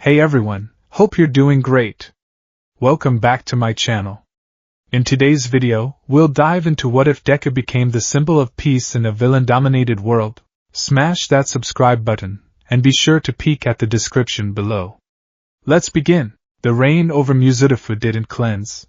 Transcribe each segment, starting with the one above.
Hey everyone, hope you're doing great. Welcome back to my channel. In today's video, we'll dive into what if Deku became the symbol of peace in a villain-dominated world. Smash that subscribe button, and be sure to peek at the description below. Let's begin. The rain over Muzidafu didn't cleanse.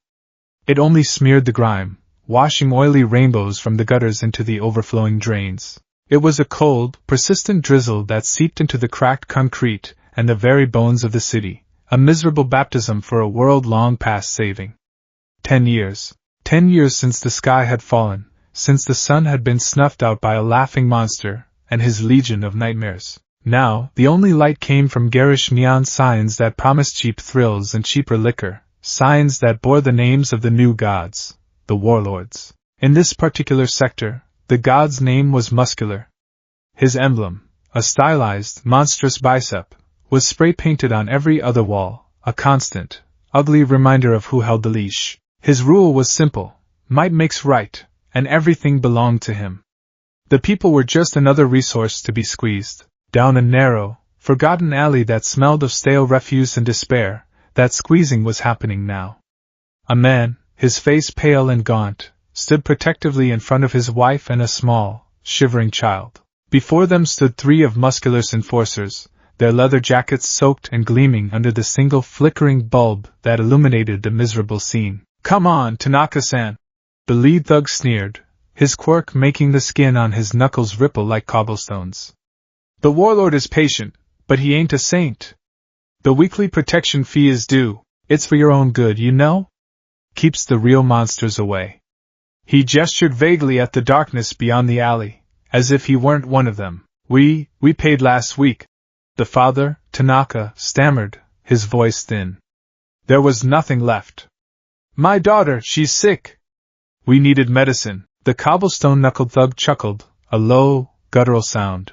It only smeared the grime, washing oily rainbows from the gutters into the overflowing drains. It was a cold, persistent drizzle that seeped into the cracked concrete and the very bones of the city, a miserable baptism for a world long past saving. 10 years. 10 years since the sky had fallen, since the sun had been snuffed out by a laughing monster and his legion of nightmares. Now, the only light came from garish neon signs that promised cheap thrills and cheaper liquor, signs that bore the names of the new gods, the warlords. In this particular sector, the god's name was Muscular. His emblem, a stylized, monstrous bicep, was spray-painted on every other wall, a constant, ugly reminder of who held the leash. His rule was simple: might makes right, and everything belonged to him. The people were just another resource to be squeezed. Down a narrow, forgotten alley that smelled of stale refuse and despair, that squeezing was happening now. A man, his face pale and gaunt, stood protectively in front of his wife and a small, shivering child. Before them stood 3 of Muscular's enforcers, their leather jackets soaked and gleaming under the single flickering bulb that illuminated the miserable scene. "Come on, Tanaka-san!" The lead thug sneered, his quirk making the skin on his knuckles ripple like cobblestones. "The warlord is patient, but he ain't a saint. The weekly protection fee is due. It's for your own good, you know? Keeps the real monsters away." He gestured vaguely at the darkness beyond the alley, as if he weren't one of them. We paid last week." The father, Tanaka, stammered, his voice thin. "There was nothing left. My daughter, she's sick. We needed medicine." The cobblestone-knuckled thug chuckled, a low, guttural sound.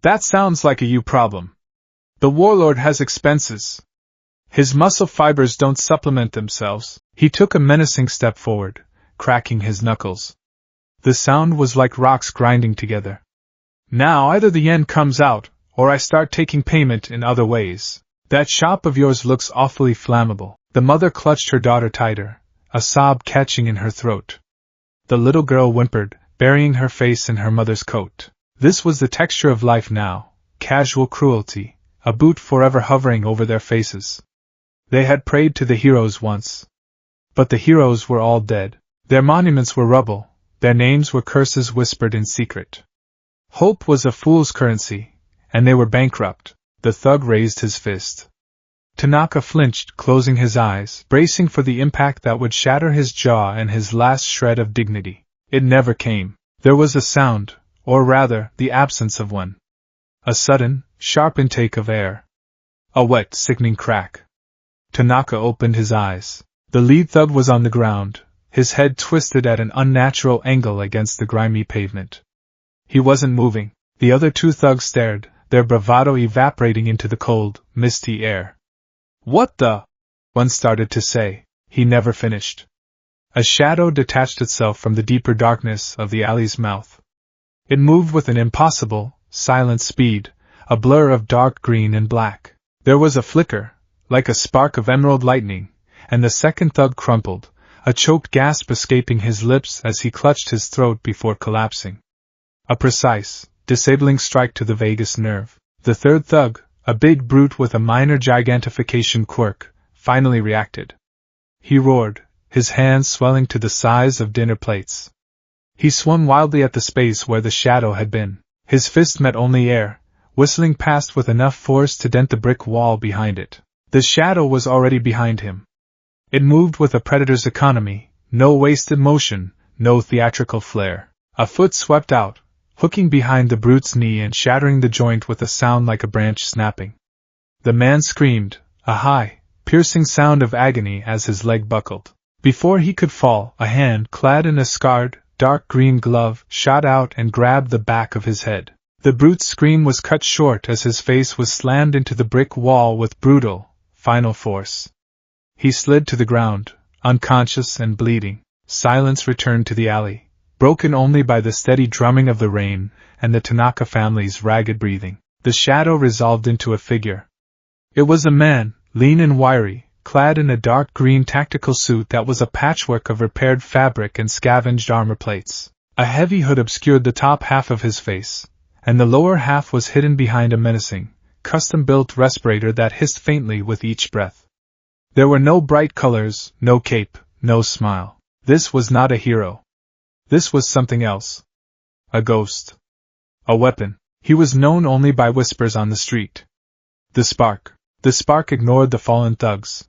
"That sounds like a you problem. The warlord has expenses. His muscle fibers don't supplement themselves." He took a menacing step forward, cracking his knuckles. The sound was like rocks grinding together. "Now either the yen comes out, or I start taking payment in other ways. That shop of yours looks awfully flammable." The mother clutched her daughter tighter, a sob catching in her throat. The little girl whimpered, burying her face in her mother's coat. This was the texture of life now, casual cruelty, a boot forever hovering over their faces. They had prayed to the heroes once. But the heroes were all dead. Their monuments were rubble, their names were curses whispered in secret. Hope was a fool's currency, and they were bankrupt. The thug raised his fist. Tanaka flinched, closing his eyes, bracing for the impact that would shatter his jaw and his last shred of dignity. It never came. There was a sound, or rather, the absence of one. A sudden, sharp intake of air. A wet, sickening crack. Tanaka opened his eyes. The lead thug was on the ground, his head twisted at an unnatural angle against the grimy pavement. He wasn't moving. The other 2 thugs stared, their bravado evaporating into the cold, misty air. "What the?" one started to say. He never finished. A shadow detached itself from the deeper darkness of the alley's mouth. It moved with an impossible, silent speed, a blur of dark green and black. There was a flicker, like a spark of emerald lightning, and the second thug crumpled, a choked gasp escaping his lips as he clutched his throat before collapsing. A precise, disabling strike to the vagus nerve. The third thug, a big brute with a minor gigantification quirk, finally reacted. He roared, his hands swelling to the size of dinner plates. He swung wildly at the space where the shadow had been. His fist met only air, whistling past with enough force to dent the brick wall behind it. The shadow was already behind him. It moved with a predator's economy, no wasted motion, no theatrical flair. A foot swept out, hooking behind the brute's knee and shattering the joint with a sound like a branch snapping. The man screamed, a high, piercing sound of agony as his leg buckled. Before he could fall, a hand clad in a scarred, dark green glove shot out and grabbed the back of his head. The brute's scream was cut short as his face was slammed into the brick wall with brutal, final force. He slid to the ground, unconscious and bleeding. Silence returned to the alley, broken only by the steady drumming of the rain and the Tanaka family's ragged breathing. The shadow resolved into a figure. It was a man, lean and wiry, clad in a dark green tactical suit that was a patchwork of repaired fabric and scavenged armor plates. A heavy hood obscured the top half of his face, and the lower half was hidden behind a menacing, custom-built respirator that hissed faintly with each breath. There were no bright colors, no cape, no smile. This was not a hero. This was something else. A ghost. A weapon. He was known only by whispers on the street. The Spark. The Spark ignored the fallen thugs.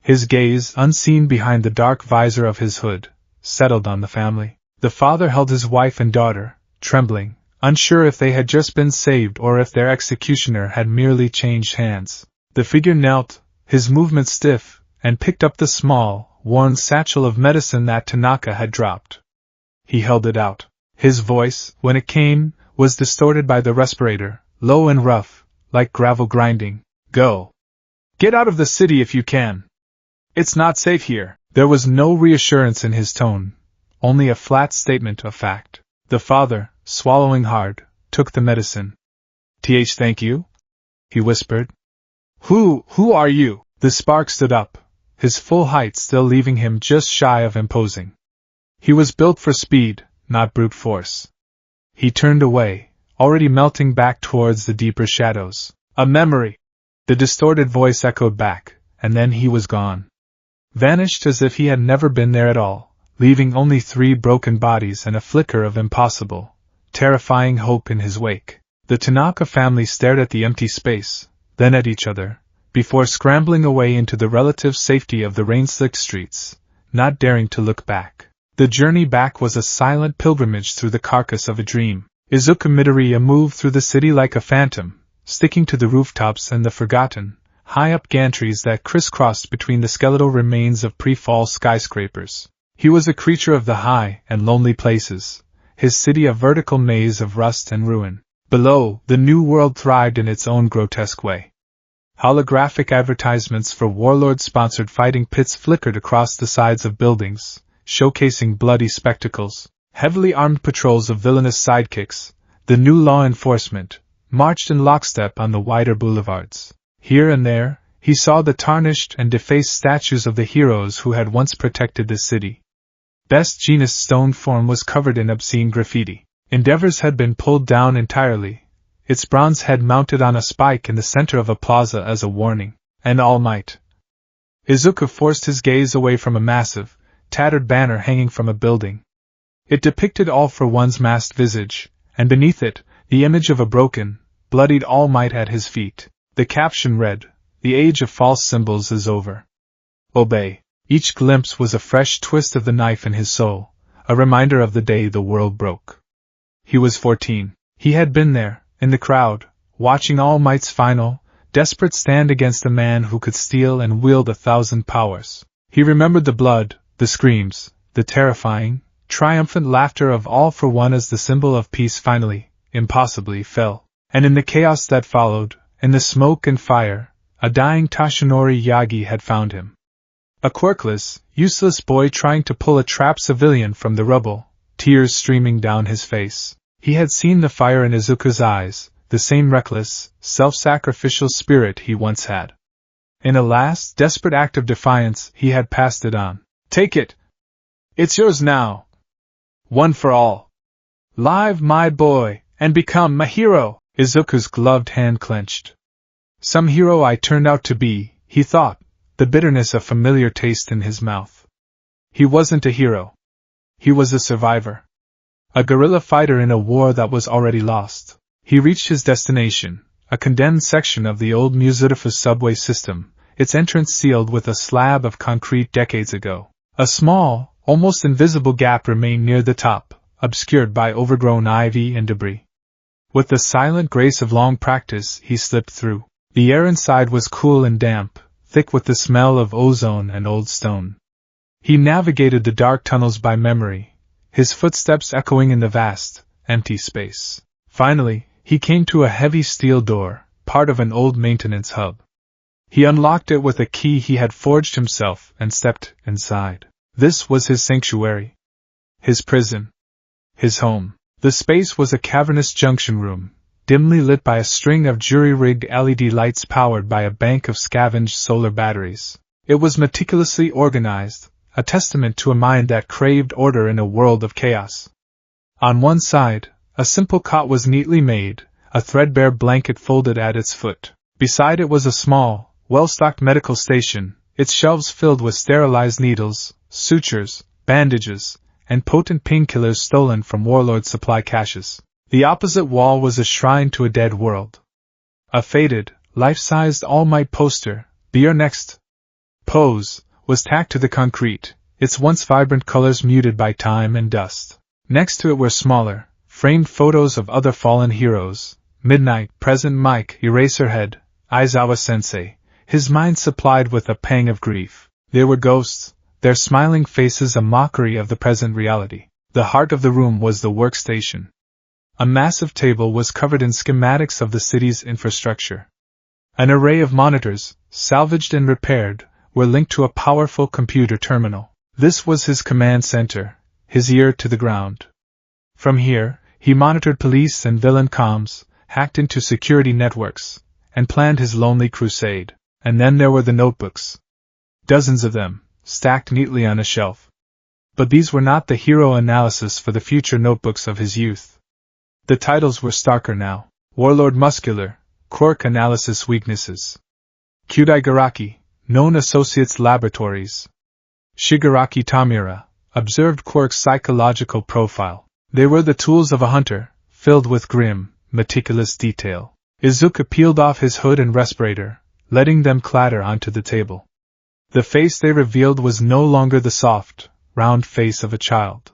His gaze, unseen behind the dark visor of his hood, settled on the family. The father held his wife and daughter, trembling, unsure if they had just been saved or if their executioner had merely changed hands. The figure knelt, his movements stiff, and picked up the small, worn satchel of medicine that Tanaka had dropped. He held it out. His voice, when it came, was distorted by the respirator, low and rough, like gravel grinding. Go. Get out of the city if you can. It's not safe here. There was no reassurance in his tone, only a flat statement of fact. The father, swallowing hard, took the medicine. Thank you? He whispered. Who are you? The Spark stood up, his full height still leaving him just shy of imposing. He was built for speed, not brute force. He turned away, already melting back towards the deeper shadows. A memory! The distorted voice echoed back, and then he was gone. Vanished as if he had never been there at all, leaving only 3 broken bodies and a flicker of impossible, terrifying hope in his wake. The Tanaka family stared at the empty space, then at each other, before scrambling away into the relative safety of the rain-slicked streets, not daring to look back. The journey back was a silent pilgrimage through the carcass of a dream. Izuku Midoriya moved through the city like a phantom, sticking to the rooftops and the forgotten, high-up gantries that crisscrossed between the skeletal remains of pre-fall skyscrapers. He was a creature of the high and lonely places, his city a vertical maze of rust and ruin. Below, the new world thrived in its own grotesque way. Holographic advertisements for warlord-sponsored fighting pits flickered across the sides of buildings, showcasing bloody spectacles. Heavily armed patrols of villainous sidekicks, the new law enforcement, marched in lockstep on the wider boulevards. Here and there, he saw the tarnished and defaced statues of the heroes who had once protected the city. Best Jeanist stone form was covered in obscene graffiti. Endeavor's had been pulled down entirely, its bronze head mounted on a spike in the center of a plaza as a warning. And All Might. Izuku forced his gaze away from a massive, tattered banner hanging from a building. It depicted All for One's masked visage, and beneath it, the image of a broken, bloodied All Might at his feet. The caption read, "The age of false symbols is over. Obey." Each glimpse was a fresh twist of the knife in his soul, a reminder of the day the world broke. He was 14. He had been there, in the crowd, watching All Might's final, desperate stand against a man who could steal and wield 1,000 powers. He remembered the blood, the screams, the terrifying, triumphant laughter of All for One as the symbol of peace finally, impossibly, fell. And in the chaos that followed, in the smoke and fire, a dying Tashinori Yagi had found him. A quirkless, useless boy trying to pull a trapped civilian from the rubble, tears streaming down his face. He had seen the fire in Izuku's eyes, the same reckless, self-sacrificial spirit he once had. In a last, desperate act of defiance, he had passed it on. Take it! It's yours now! One for all! Live, my boy, and become my hero! Izuku's gloved hand clenched. Some hero I turned out to be, he thought, the bitterness of familiar taste in his mouth. He wasn't a hero. He was a survivor. A guerrilla fighter in a war that was already lost. He reached his destination, a condemned section of the old Musudafu subway system, its entrance sealed with a slab of concrete decades ago. A small, almost invisible gap remained near the top, obscured by overgrown ivy and debris. With the silent grace of long practice, he slipped through. The air inside was cool and damp, thick with the smell of ozone and old stone. He navigated the dark tunnels by memory, his footsteps echoing in the vast, empty space. Finally, he came to a heavy steel door, part of an old maintenance hub. He unlocked it with a key he had forged himself and stepped inside. This was his sanctuary. His prison. His home. The space was a cavernous junction room, dimly lit by a string of jury-rigged LED lights powered by a bank of scavenged solar batteries. It was meticulously organized, a testament to a mind that craved order in a world of chaos. On one side, a simple cot was neatly made, a threadbare blanket folded at its foot. Beside it was a small, well-stocked medical station, its shelves filled with sterilized needles, sutures, bandages, and potent painkillers stolen from warlord supply caches. The opposite wall was a shrine to a dead world. A faded, life-sized All Might poster, "Be Your Next Pose," was tacked to the concrete, its once vibrant colors muted by time and dust. Next to it were smaller, framed photos of other fallen heroes: Midnight, Present Mike, Eraserhead, Aizawa-sensei, his mind supplied with a pang of grief. They were ghosts, their smiling faces a mockery of the present reality. The heart of the room was the workstation. A massive table was covered in schematics of the city's infrastructure. An array of monitors, salvaged and repaired, were linked to a powerful computer terminal. This was his command center, his ear to the ground. From here, he monitored police and villain comms, hacked into security networks, and planned his lonely crusade. And then there were the notebooks. Dozens of them, stacked neatly on a shelf. But these were not the hero analysis for the future notebooks of his youth. The titles were starker now: Warlord Muscular, Quirk Analysis Weaknesses. Kudaigaraki, Known Associates Laboratories. Shigaraki Tamura, Observed Quirk's Psychological Profile. They were the tools of a hunter, filled with grim, meticulous detail. Izuku peeled off his hood and respirator, letting them clatter onto the table. The face they revealed was no longer the soft, round face of a child.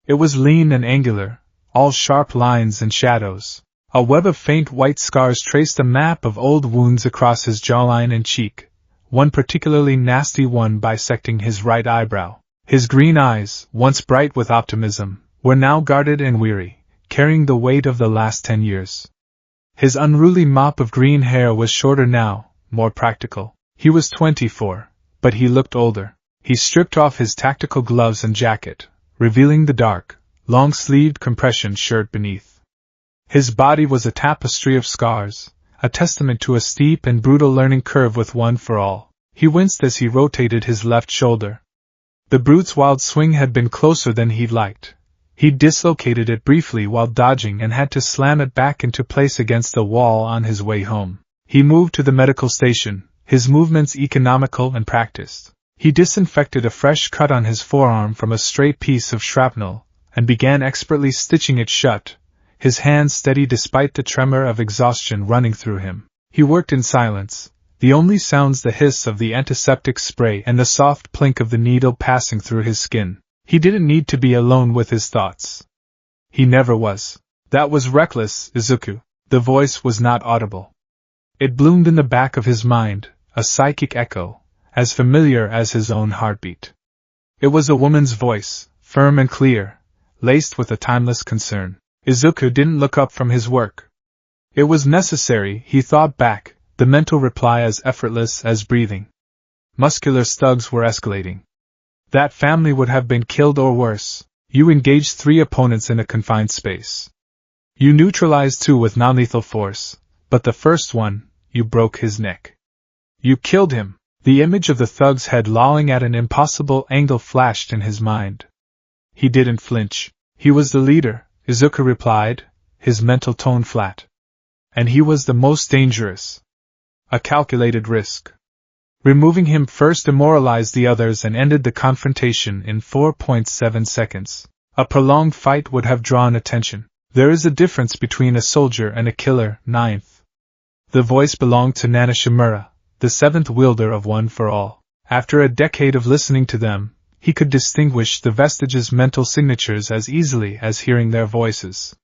It was lean and angular, all sharp lines and shadows. A web of faint white scars traced a map of old wounds across his jawline and cheek, one particularly nasty one bisecting his right eyebrow. His green eyes, once bright with optimism, were now guarded and weary, carrying the weight of the last 10 years. His unruly mop of green hair was shorter now, more practical. He was 24, but he looked older. He stripped off his tactical gloves and jacket, revealing the dark, long-sleeved compression shirt beneath. His body was a tapestry of scars, a testament to a steep and brutal learning curve with one for all. He winced as he rotated his left shoulder. The brute's wild swing had been closer than he'd liked. He'd dislocated it briefly while dodging and had to slam it back into place against the wall on his way home. He moved to the medical station, his movements economical and practiced. He disinfected a fresh cut on his forearm from a stray piece of shrapnel, and began expertly stitching it shut, his hands steady despite the tremor of exhaustion running through him. He worked in silence, the only sounds the hiss of the antiseptic spray and the soft plink of the needle passing through his skin. He didn't need to be alone with his thoughts. He never was. That was reckless, Izuku. The voice was not audible. It bloomed in the back of his mind, a psychic echo, as familiar as his own heartbeat. It was a woman's voice, firm and clear, laced with a timeless concern. Izuku didn't look up from his work. It was necessary, he thought back, the mental reply as effortless as breathing. Muscular thugs were escalating. That family would have been killed or worse. You engaged 3 opponents in a confined space. You neutralized 2 with non-lethal force, but the first one, you broke his neck. You killed him. The image of the thug's head lolling at an impossible angle flashed in his mind. He didn't flinch. He was the leader, Izuku replied, his mental tone flat. And he was the most dangerous. A calculated risk. Removing him first demoralized the others and ended the confrontation in 4.7 seconds. A prolonged fight would have drawn attention. There is a difference between a soldier and a killer. 9th. The voice belonged to Nana Shimura, the 7th wielder of One for All. After a decade of listening to them, he could distinguish the vestiges' mental signatures as easily as hearing their voices.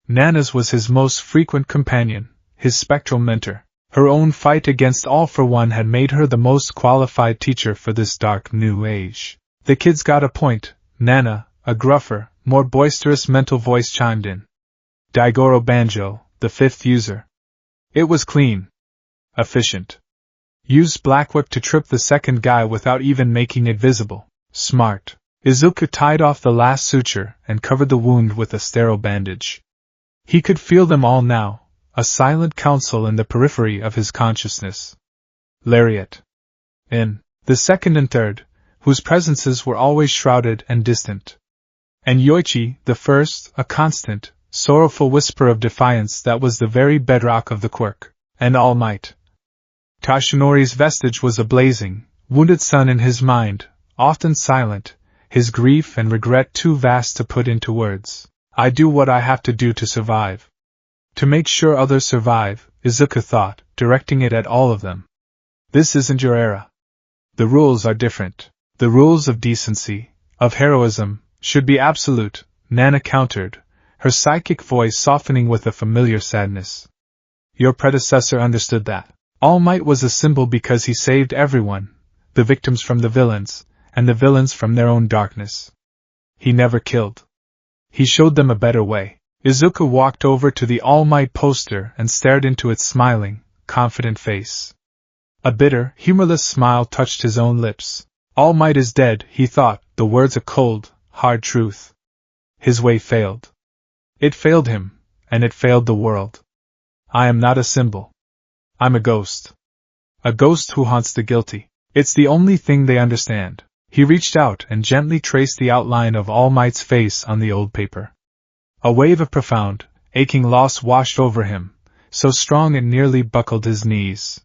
Nana's was his most frequent companion, his spectral mentor. Her own fight against All for One had made her the most qualified teacher for this dark new age. The kids got a point. Nana, a gruffer, more boisterous mental voice chimed in. Daigoro Banjo, the 5th user. It was clean. Efficient. Used Black Whip to trip the second guy without even making it visible. Smart. Izuku tied off the last suture and covered the wound with a sterile bandage. He could feel them all now, a silent council in the periphery of his consciousness. Lariat. In the second and third, whose presences were always shrouded and distant. And Yoichi, the first, a constant, sorrowful whisper of defiance that was the very bedrock of the quirk, and All Might. Tashinori's vestige was a blazing, wounded sun in his mind, often silent, his grief and regret too vast to put into words. I do what I have to do to survive. To make sure others survive, Izuku thought, directing it at all of them. This isn't your era. The rules are different. The rules of decency, of heroism, should be absolute, Nana countered, her psychic voice softening with a familiar sadness. Your predecessor understood that. All Might was a symbol because he saved everyone, the victims from the villains, and the villains from their own darkness. He never killed. He showed them a better way. Izuku walked over to the All Might poster and stared into its smiling, confident face. A bitter, humorless smile touched his own lips. All Might is dead, he thought, the words a cold, hard truth. His way failed. It failed him, and it failed the world. I am not a symbol. I'm a ghost. A ghost who haunts the guilty. It's the only thing they understand. He reached out and gently traced the outline of All Might's face on the old paper. A wave of profound, aching loss washed over him, so strong it nearly buckled his knees.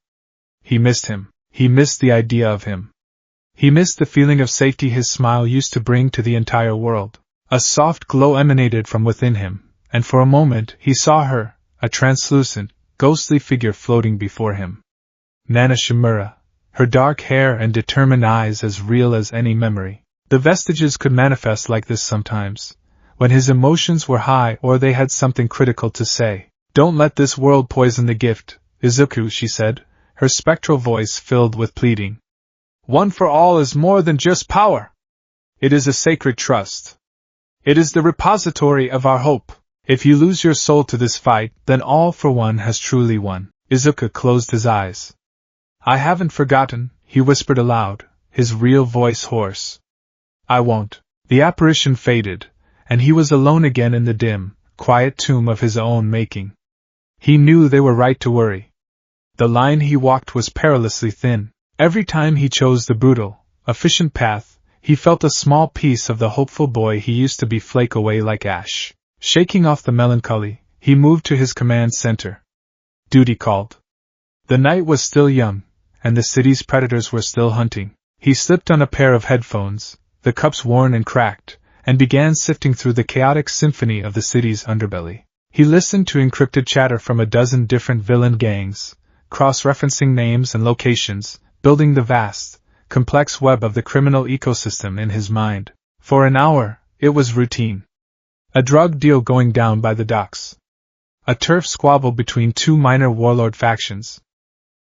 He missed him. He missed the idea of him. He missed the feeling of safety his smile used to bring to the entire world. A soft glow emanated from within him, and for a moment he saw her, a translucent, ghostly figure floating before him. Nana Shimura, her dark hair and determined eyes as real as any memory. The vestiges could manifest like this sometimes, when his emotions were high or they had something critical to say. Don't let this world poison the gift, Izuku, she said, her spectral voice filled with pleading. One for all is more than just power. It is a sacred trust. It is the repository of our hope. If you lose your soul to this fight, then all for one has truly won. Izuku closed his eyes. I haven't forgotten, he whispered aloud, his real voice hoarse. I won't. The apparition faded, and he was alone again in the dim, quiet tomb of his own making. He knew they were right to worry. The line he walked was perilously thin. Every time he chose the brutal, efficient path, he felt a small piece of the hopeful boy he used to be flake away like ash. Shaking off the melancholy, he moved to his command center. Duty called. The night was still young, and the city's predators were still hunting. He slipped on a pair of headphones, the cups worn and cracked, and began sifting through the chaotic symphony of the city's underbelly. He listened to encrypted chatter from a dozen different villain gangs, cross-referencing names and locations, building the vast, complex web of the criminal ecosystem in his mind. For an hour, it was routine. A drug deal going down by the docks. A turf squabble between two minor warlord factions.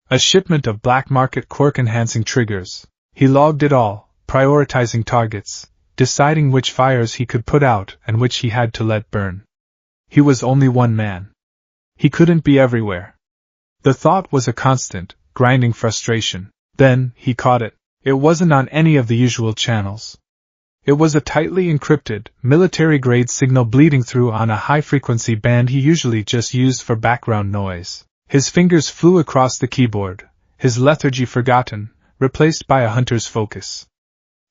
A shipment of black market quirk-enhancing triggers. He logged it all, prioritizing targets, deciding which fires he could put out and which he had to let burn. He was only one man. He couldn't be everywhere. The thought was a constant, grinding frustration. Then, he caught it. It wasn't on any of the usual channels. It was a tightly encrypted, military-grade signal bleeding through on a high-frequency band he usually just used for background noise. His fingers flew across the keyboard, his lethargy forgotten, replaced by a hunter's focus.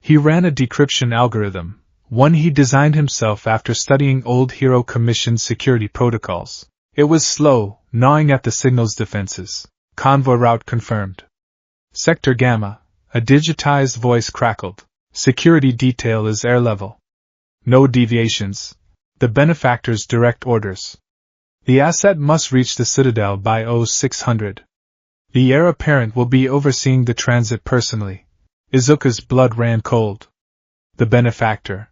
He ran a decryption algorithm, one he designed himself after studying old Hero Commission security protocols. It was slow, gnawing at the signal's defenses. Convoy route confirmed. Sector Gamma, a digitized voice crackled. Security detail is air level. No deviations. The benefactor's direct orders. The asset must reach the Citadel by 0600. The heir apparent will be overseeing the transit personally. Izuku's blood ran cold. The benefactor.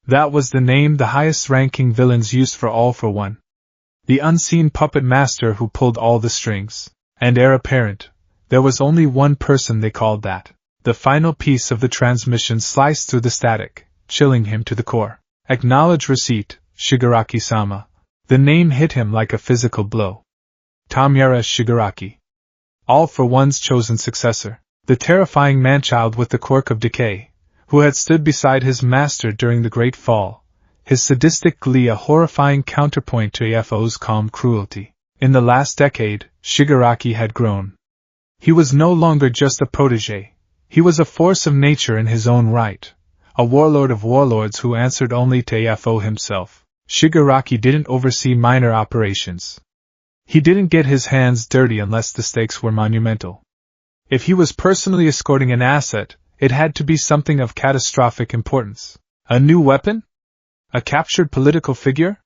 That was the name the highest-ranking villains used for All for One. The unseen puppet master who pulled all the strings. And heir apparent. There was only one person they called that. The final piece of the transmission sliced through the static, chilling him to the core. Acknowledge receipt, Shigaraki-sama. The name hit him like a physical blow. Tamyara Shigaraki. All for One's chosen successor. The terrifying manchild with the quirk of decay, who had stood beside his master during the Great Fall, his sadistic glee a horrifying counterpoint to AFO's calm cruelty. In the last decade, Shigaraki had grown. He was no longer just a protege. He was a force of nature in his own right, a warlord of warlords who answered only to AFO himself. Shigaraki didn't oversee minor operations. He didn't get his hands dirty unless the stakes were monumental. If he was personally escorting an asset, it had to be something of catastrophic importance. A new weapon? A captured political figure?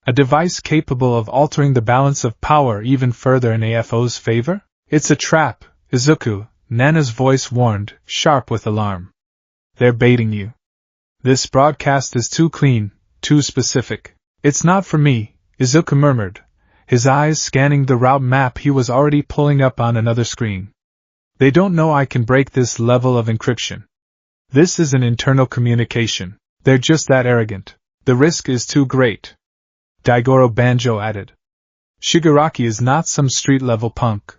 A device capable of altering the balance of power even further in AFO's favor? It's a trap, Izuku, Nana's voice warned, sharp with alarm. They're baiting you. This broadcast is too clean, too specific. It's not for me, Izuku murmured, his eyes scanning the route map he was already pulling up on another screen. They don't know I can break this level of encryption. This is an internal communication. They're just that arrogant. The risk is too great. Daigoro Banjo added. Shigaraki is not some street-level punk.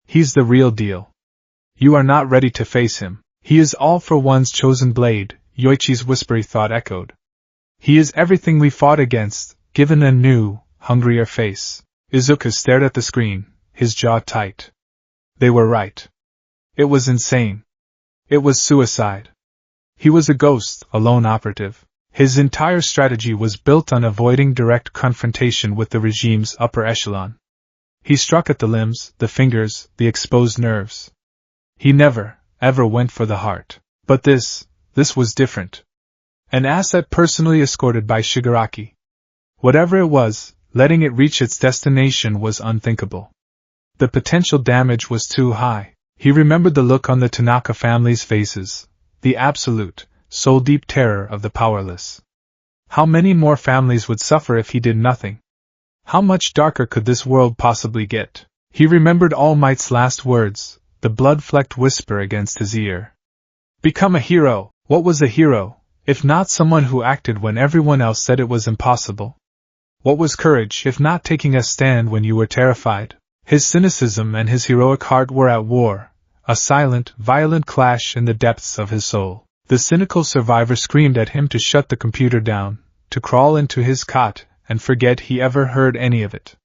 He's the real deal. You are not ready to face him. He is all for one's chosen blade, Yoichi's whispery thought echoed. He is everything we fought against, given a new, hungrier face. Izuku stared at the screen, his jaw tight. They were right. It was insane. It was suicide. He was a ghost, a lone operative. His entire strategy was built on avoiding direct confrontation with the regime's upper echelon. He struck at the limbs, the fingers, the exposed nerves. He never, ever went for the heart. But this was different. An asset personally escorted by Shigaraki. Whatever it was, letting it reach its destination was unthinkable. The potential damage was too high. He remembered the look on the Tanaka family's faces, the absolute, soul-deep terror of the powerless. How many more families would suffer if he did nothing? How much darker could this world possibly get? He remembered All Might's last words, the blood-flecked whisper against his ear. Become a hero. What was a hero, if not someone who acted when everyone else said it was impossible? What was courage, if not taking a stand when you were terrified? His cynicism and his heroic heart were at war, a silent, violent clash in the depths of his soul. The cynical survivor screamed at him to shut the computer down, to crawl into his cot, and forget he ever heard any of it.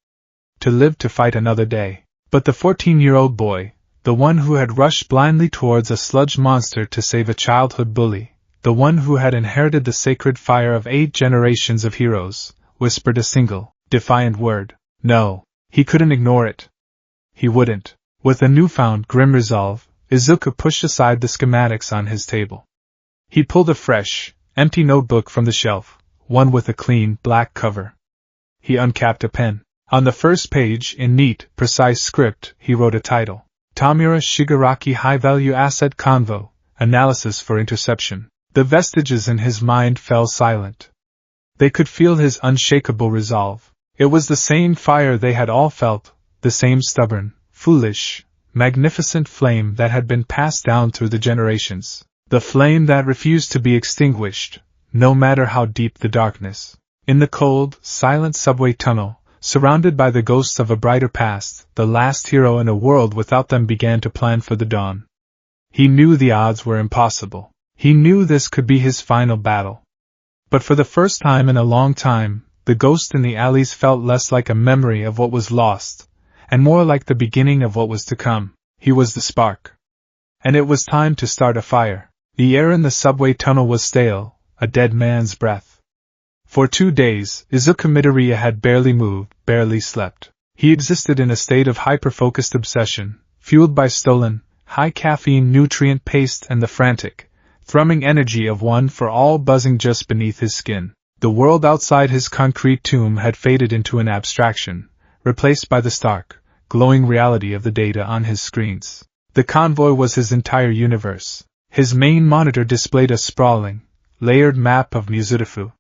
To live to fight another day. But the 14-year-old boy, the one who had rushed blindly towards a sludge monster to save a childhood bully, the one who had inherited the sacred fire of 8 generations of heroes, whispered a single, defiant word. No, he couldn't ignore it. He wouldn't. With a newfound grim resolve, Izuku pushed aside the schematics on his table. He pulled a fresh, empty notebook from the shelf, one with a clean, black cover. He uncapped a pen. On the first page, in neat, precise script, he wrote a title. Tamura Shigaraki High-Value Asset Convo, Analysis for Interception. The vestiges in his mind fell silent. They could feel his unshakable resolve. It was the same fire they had all felt, the same stubborn, foolish, magnificent flame that had been passed down through the generations. The flame that refused to be extinguished, no matter how deep the darkness. In the cold, silent subway tunnel, surrounded by the ghosts of a brighter past, the last hero in a world without them began to plan for the dawn. He knew the odds were impossible. He knew this could be his final battle. But for the first time in a long time, the ghost in the alleys felt less like a memory of what was lost, and more like the beginning of what was to come. He was the spark. And it was time to start a fire. The air in the subway tunnel was stale, a dead man's breath. For 2 days, Izuku Midoriya had barely moved, barely slept. He existed in a state of hyper-focused obsession, fueled by stolen, high-caffeine nutrient paste and the frantic, thrumming energy of one for all buzzing just beneath his skin. The world outside his concrete tomb had faded into an abstraction, replaced by the stark, glowing reality of the data on his screens. The convoy was his entire universe. His main monitor displayed a sprawling, layered map of Muzurifu.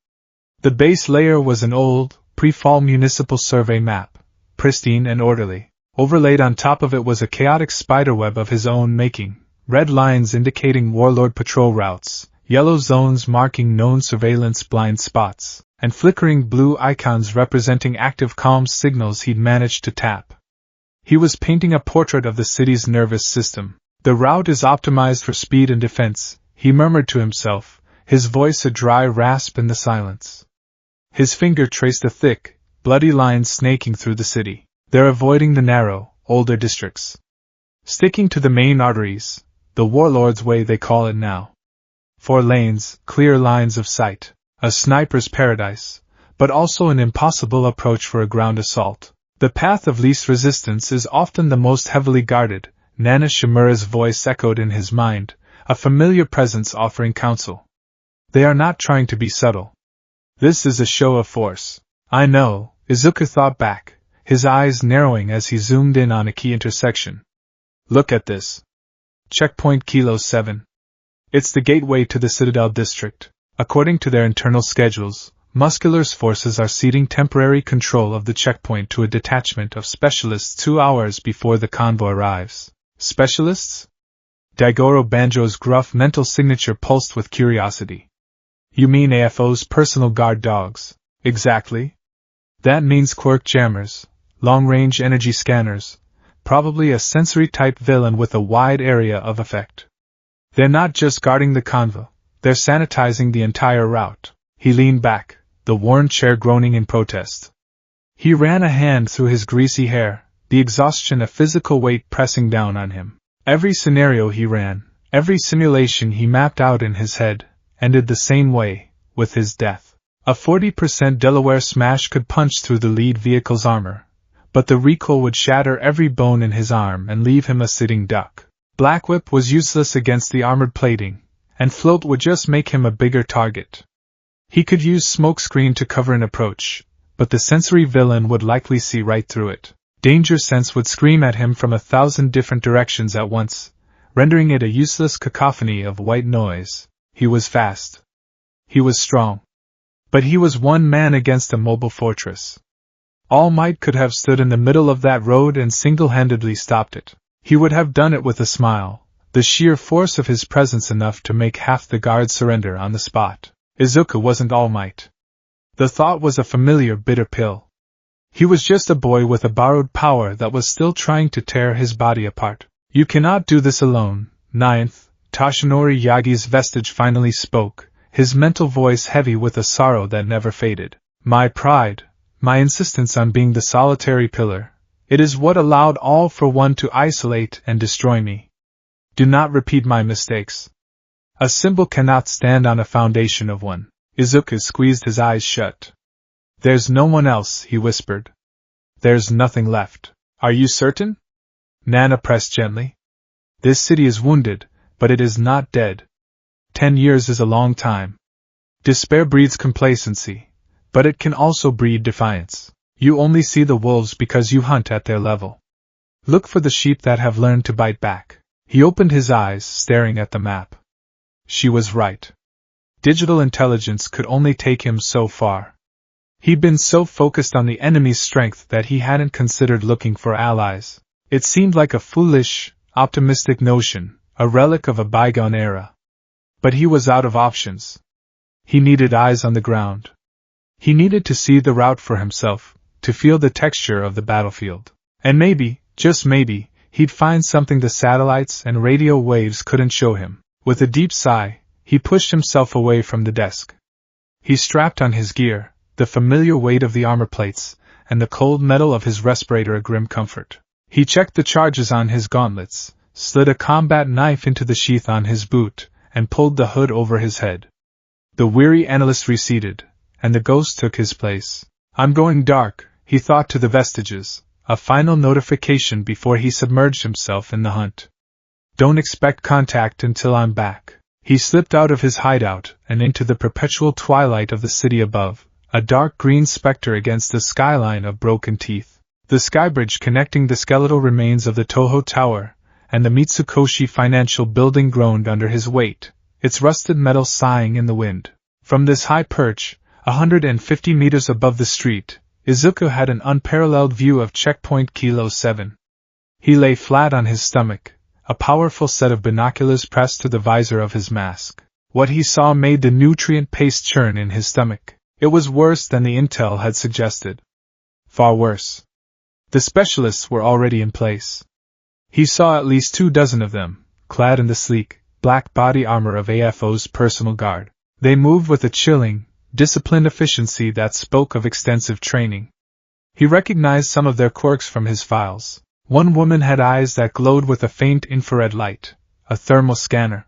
The base layer was an old, pre-fall municipal survey map, pristine and orderly. Overlaid on top of it was a chaotic spiderweb of his own making, red lines indicating warlord patrol routes, yellow zones marking known surveillance blind spots, and flickering blue icons representing active comm signals he'd managed to tap. He was painting a portrait of the city's nervous system. The route is optimized for speed and defense, he murmured to himself, his voice a dry rasp in the silence. His finger traced a thick, bloody line snaking through the city. They're avoiding the narrow, older districts. Sticking to the main arteries, the warlord's way they call it now. 4 lanes, clear lines of sight, a sniper's paradise, but also an impossible approach for a ground assault. The path of least resistance is often the most heavily guarded. Nana Shimura's voice echoed in his mind, a familiar presence offering counsel. They are not trying to be subtle. This is a show of force. I know, Izuku thought back, his eyes narrowing as he zoomed in on a key intersection. Look at this. Checkpoint Kilo 7. It's the gateway to the Citadel District. According to their internal schedules, Muscular's forces are ceding temporary control of the checkpoint to a detachment of specialists 2 hours before the convoy arrives. Specialists? Daigoro Banjo's gruff mental signature pulsed with curiosity. You mean AFO's personal guard dogs? Exactly. That means quirk jammers, long-range energy scanners, probably a sensory-type villain with a wide area of effect. They're not just guarding the convoy, they're sanitizing the entire route. He leaned back, the worn chair groaning in protest. He ran a hand through his greasy hair, the exhaustion of physical weight pressing down on him. Every scenario he ran, every simulation he mapped out in his head, ended the same way, with his death. A 40% Delaware smash could punch through the lead vehicle's armor, but the recoil would shatter every bone in his arm and leave him a sitting duck. Black Whip was useless against the armored plating, and Float would just make him a bigger target. He could use Smokescreen to cover an approach, but the sensory villain would likely see right through it. Danger Sense would scream at him from 1,000 different directions at once, rendering it a useless cacophony of white noise. He was fast. He was strong. But he was one man against a mobile fortress. All Might could have stood in the middle of that road and single-handedly stopped it. He would have done it with a smile, the sheer force of his presence enough to make half the guards surrender on the spot. Izuku wasn't All Might. The thought was a familiar bitter pill. He was just a boy with a borrowed power that was still trying to tear his body apart. You cannot do this alone. 9th, Toshinori Yagi's vestige finally spoke, his mental voice heavy with a sorrow that never faded. My pride, my insistence on being the solitary pillar, it is what allowed All for One to isolate and destroy me. Do not repeat my mistakes. A symbol cannot stand on a foundation of one. Izuku squeezed his eyes shut. There's no one else, he whispered. There's nothing left. Are you certain? Nana pressed gently. This city is wounded, but it is not dead. 10 years is a long time. Despair breeds complacency, but it can also breed defiance. You only see the wolves because you hunt at their level. Look for the sheep that have learned to bite back. He opened his eyes, staring at the map. She was right. Digital intelligence could only take him so far. He'd been so focused on the enemy's strength that he hadn't considered looking for allies. It seemed like a foolish, optimistic notion, a relic of a bygone era. But he was out of options. He needed eyes on the ground. He needed to see the route for himself, to feel the texture of the battlefield. And maybe, just maybe, he'd find something the satellites and radio waves couldn't show him. With a deep sigh, he pushed himself away from the desk. He strapped on his gear, the familiar weight of the armor plates, and the cold metal of his respirator a grim comfort. He checked the charges on his gauntlets, slid a combat knife into the sheath on his boot, and pulled the hood over his head. The weary analyst receded, and the ghost took his place. I'm going dark, he thought to the vestiges, a final notification before he submerged himself in the hunt. Don't expect contact until I'm back. He slipped out of his hideout and into the perpetual twilight of the city above, a dark green specter against the skyline of broken teeth. The skybridge connecting the skeletal remains of the Toho Tower and the Mitsukoshi Financial Building groaned under his weight, its rusted metal sighing in the wind. From this high perch, 150 meters above the street, Izuku had an unparalleled view of checkpoint Kilo 7. He lay flat on his stomach, a powerful set of binoculars pressed to the visor of his mask. What he saw made the nutrient paste churn in his stomach. It was worse than the intel had suggested. Far worse. The specialists were already in place. He saw at least 24 of them, clad in the sleek, black body armor of AFO's personal guard. They moved with a chilling, disciplined efficiency that spoke of extensive training. He recognized some of their quirks from his files. One woman had eyes that glowed with a faint infrared light, a thermal scanner.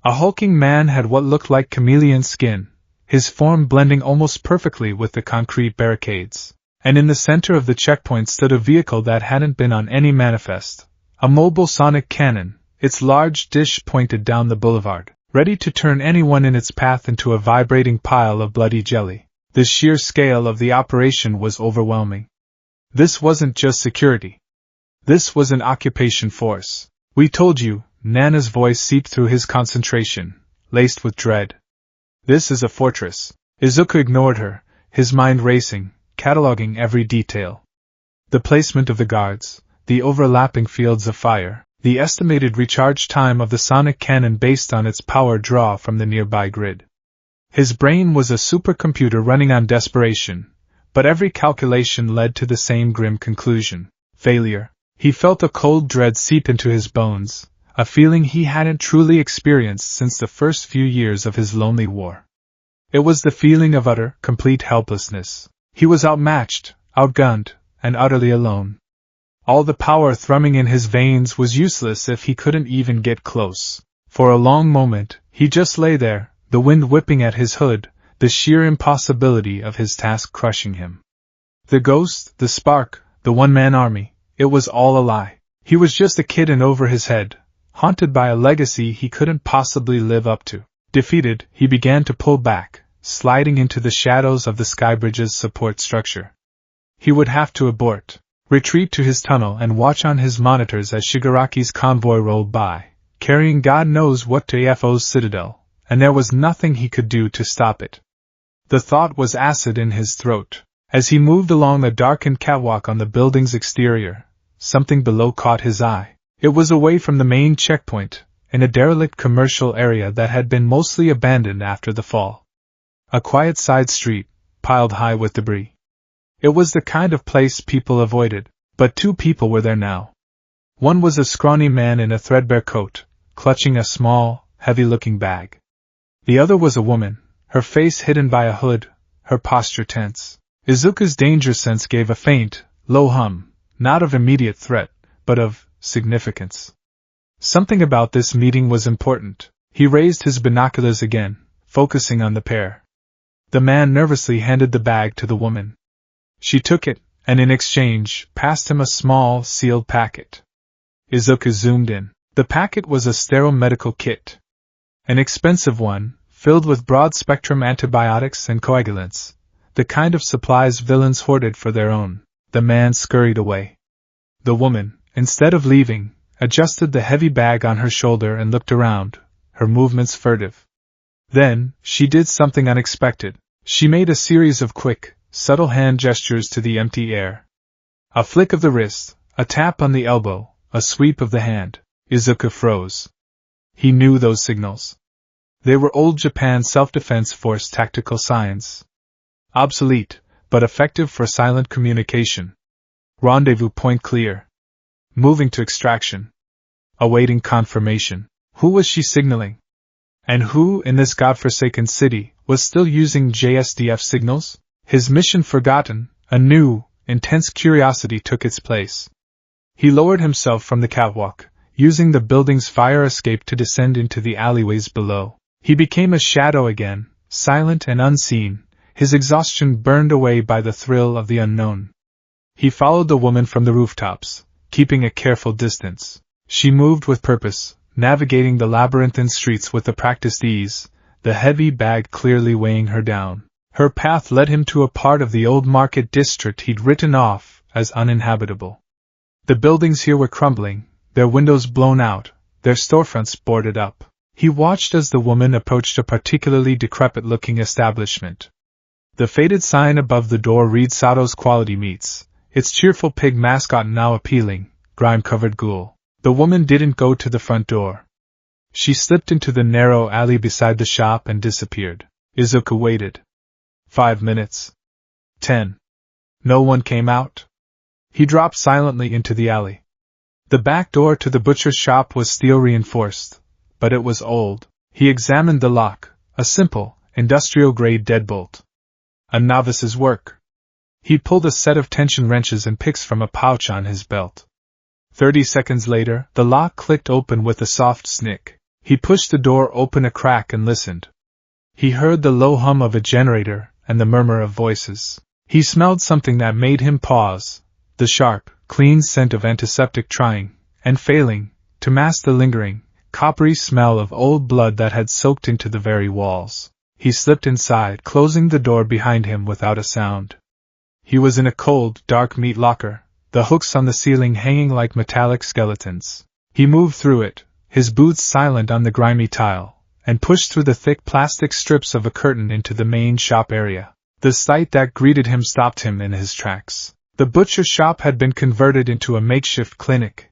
A hulking man had what looked like chameleon skin, his form blending almost perfectly with the concrete barricades. And in the center of the checkpoint stood a vehicle that hadn't been on any manifest, a mobile sonic cannon, its large dish pointed down the boulevard, ready to turn anyone in its path into a vibrating pile of bloody jelly. The sheer scale of the operation was overwhelming. This wasn't just security. This was an occupation force. We told you, Nana's voice seeped through his concentration, laced with dread. This is a fortress. Izuku ignored her, his mind racing, cataloging every detail. The placement of the guards, the overlapping fields of fire, the estimated recharge time of the sonic cannon based on its power draw from the nearby grid. His brain was a supercomputer running on desperation, but every calculation led to the same grim conclusion: failure. He felt a cold dread seep into his bones, a feeling he hadn't truly experienced since the first few years of his lonely war. It was the feeling of utter, complete helplessness. He was outmatched, outgunned, and utterly alone. All the power thrumming in his veins was useless if he couldn't even get close. For a long moment, he just lay there, the wind whipping at his hood, the sheer impossibility of his task crushing him. The ghost, the spark, the one-man army, it was all a lie. He was just a kid in over his head, haunted by a legacy he couldn't possibly live up to. Defeated, he began to pull back, sliding into the shadows of the Skybridge's support structure. He would have to abort, retreat to his tunnel and watch on his monitors as Shigaraki's convoy rolled by, carrying God knows what to AFO's citadel, and there was nothing he could do to stop it. The thought was acid in his throat. As he moved along the darkened catwalk on the building's exterior, something below caught his eye. It was away from the main checkpoint, in a derelict commercial area that had been mostly abandoned after the fall. A quiet side street, piled high with debris. It was the kind of place people avoided, but two people were there now. One was a scrawny man in a threadbare coat, clutching a small, heavy-looking bag. The other was a woman, her face hidden by a hood, her posture tense. Izuku's danger sense gave a faint, low hum, not of immediate threat, but of significance. Something about this meeting was important. He raised his binoculars again, focusing on the pair. The man nervously handed the bag to the woman. She took it, and in exchange, passed him a small, sealed packet. Izuku zoomed in. The packet was a sterile medical kit. An expensive one, filled with broad-spectrum antibiotics and coagulants, the kind of supplies villains hoarded for their own. The man scurried away. The woman, instead of leaving, adjusted the heavy bag on her shoulder and looked around, her movements furtive. Then, she did something unexpected. She made a series of quick, subtle hand gestures to the empty air. A flick of the wrist, a tap on the elbow, a sweep of the hand. Izuku froze. He knew those signals. They were old Japan Self-Defense Force tactical signs. Obsolete, but effective for silent communication. Rendezvous point clear. Moving to extraction. Awaiting confirmation. Who was she signaling? And who, in this godforsaken city, was still using JSDF signals? His mission forgotten, a new, intense curiosity took its place. He lowered himself from the catwalk, using the building's fire escape to descend into the alleyways below. He became a shadow again, silent and unseen, his exhaustion burned away by the thrill of the unknown. He followed the woman from the rooftops, keeping a careful distance. She moved with purpose, navigating the labyrinthine streets with a practiced ease, the heavy bag clearly weighing her down. Her path led him to a part of the old market district he'd written off as uninhabitable. The buildings here were crumbling, their windows blown out, their storefronts boarded up. He watched as the woman approached a particularly decrepit-looking establishment. The faded sign above the door read Sato's Quality Meats, its cheerful pig mascot now appealing, grime-covered ghoul. The woman didn't go to the front door. She slipped into the narrow alley beside the shop and disappeared. Izuku waited. 5 minutes. 10. No one came out. He dropped silently into the alley. The back door to the butcher's shop was steel-reinforced, but it was old. He examined the lock, a simple, industrial-grade deadbolt. A novice's work. He pulled a set of tension wrenches and picks from a pouch on his belt. 30 seconds later, the lock clicked open with a soft snick. He pushed the door open a crack and listened. He heard the low hum of a generator and the murmur of voices. He smelled something that made him pause, the sharp, clean scent of antiseptic trying, and failing, to mask the lingering, coppery smell of old blood that had soaked into the very walls. He slipped inside, closing the door behind him without a sound. He was in a cold, dark meat locker, the hooks on the ceiling hanging like metallic skeletons. He moved through it, his boots silent on the grimy tile, and pushed through the thick plastic strips of a curtain into the main shop area. The sight that greeted him stopped him in his tracks. The butcher shop had been converted into a makeshift clinic.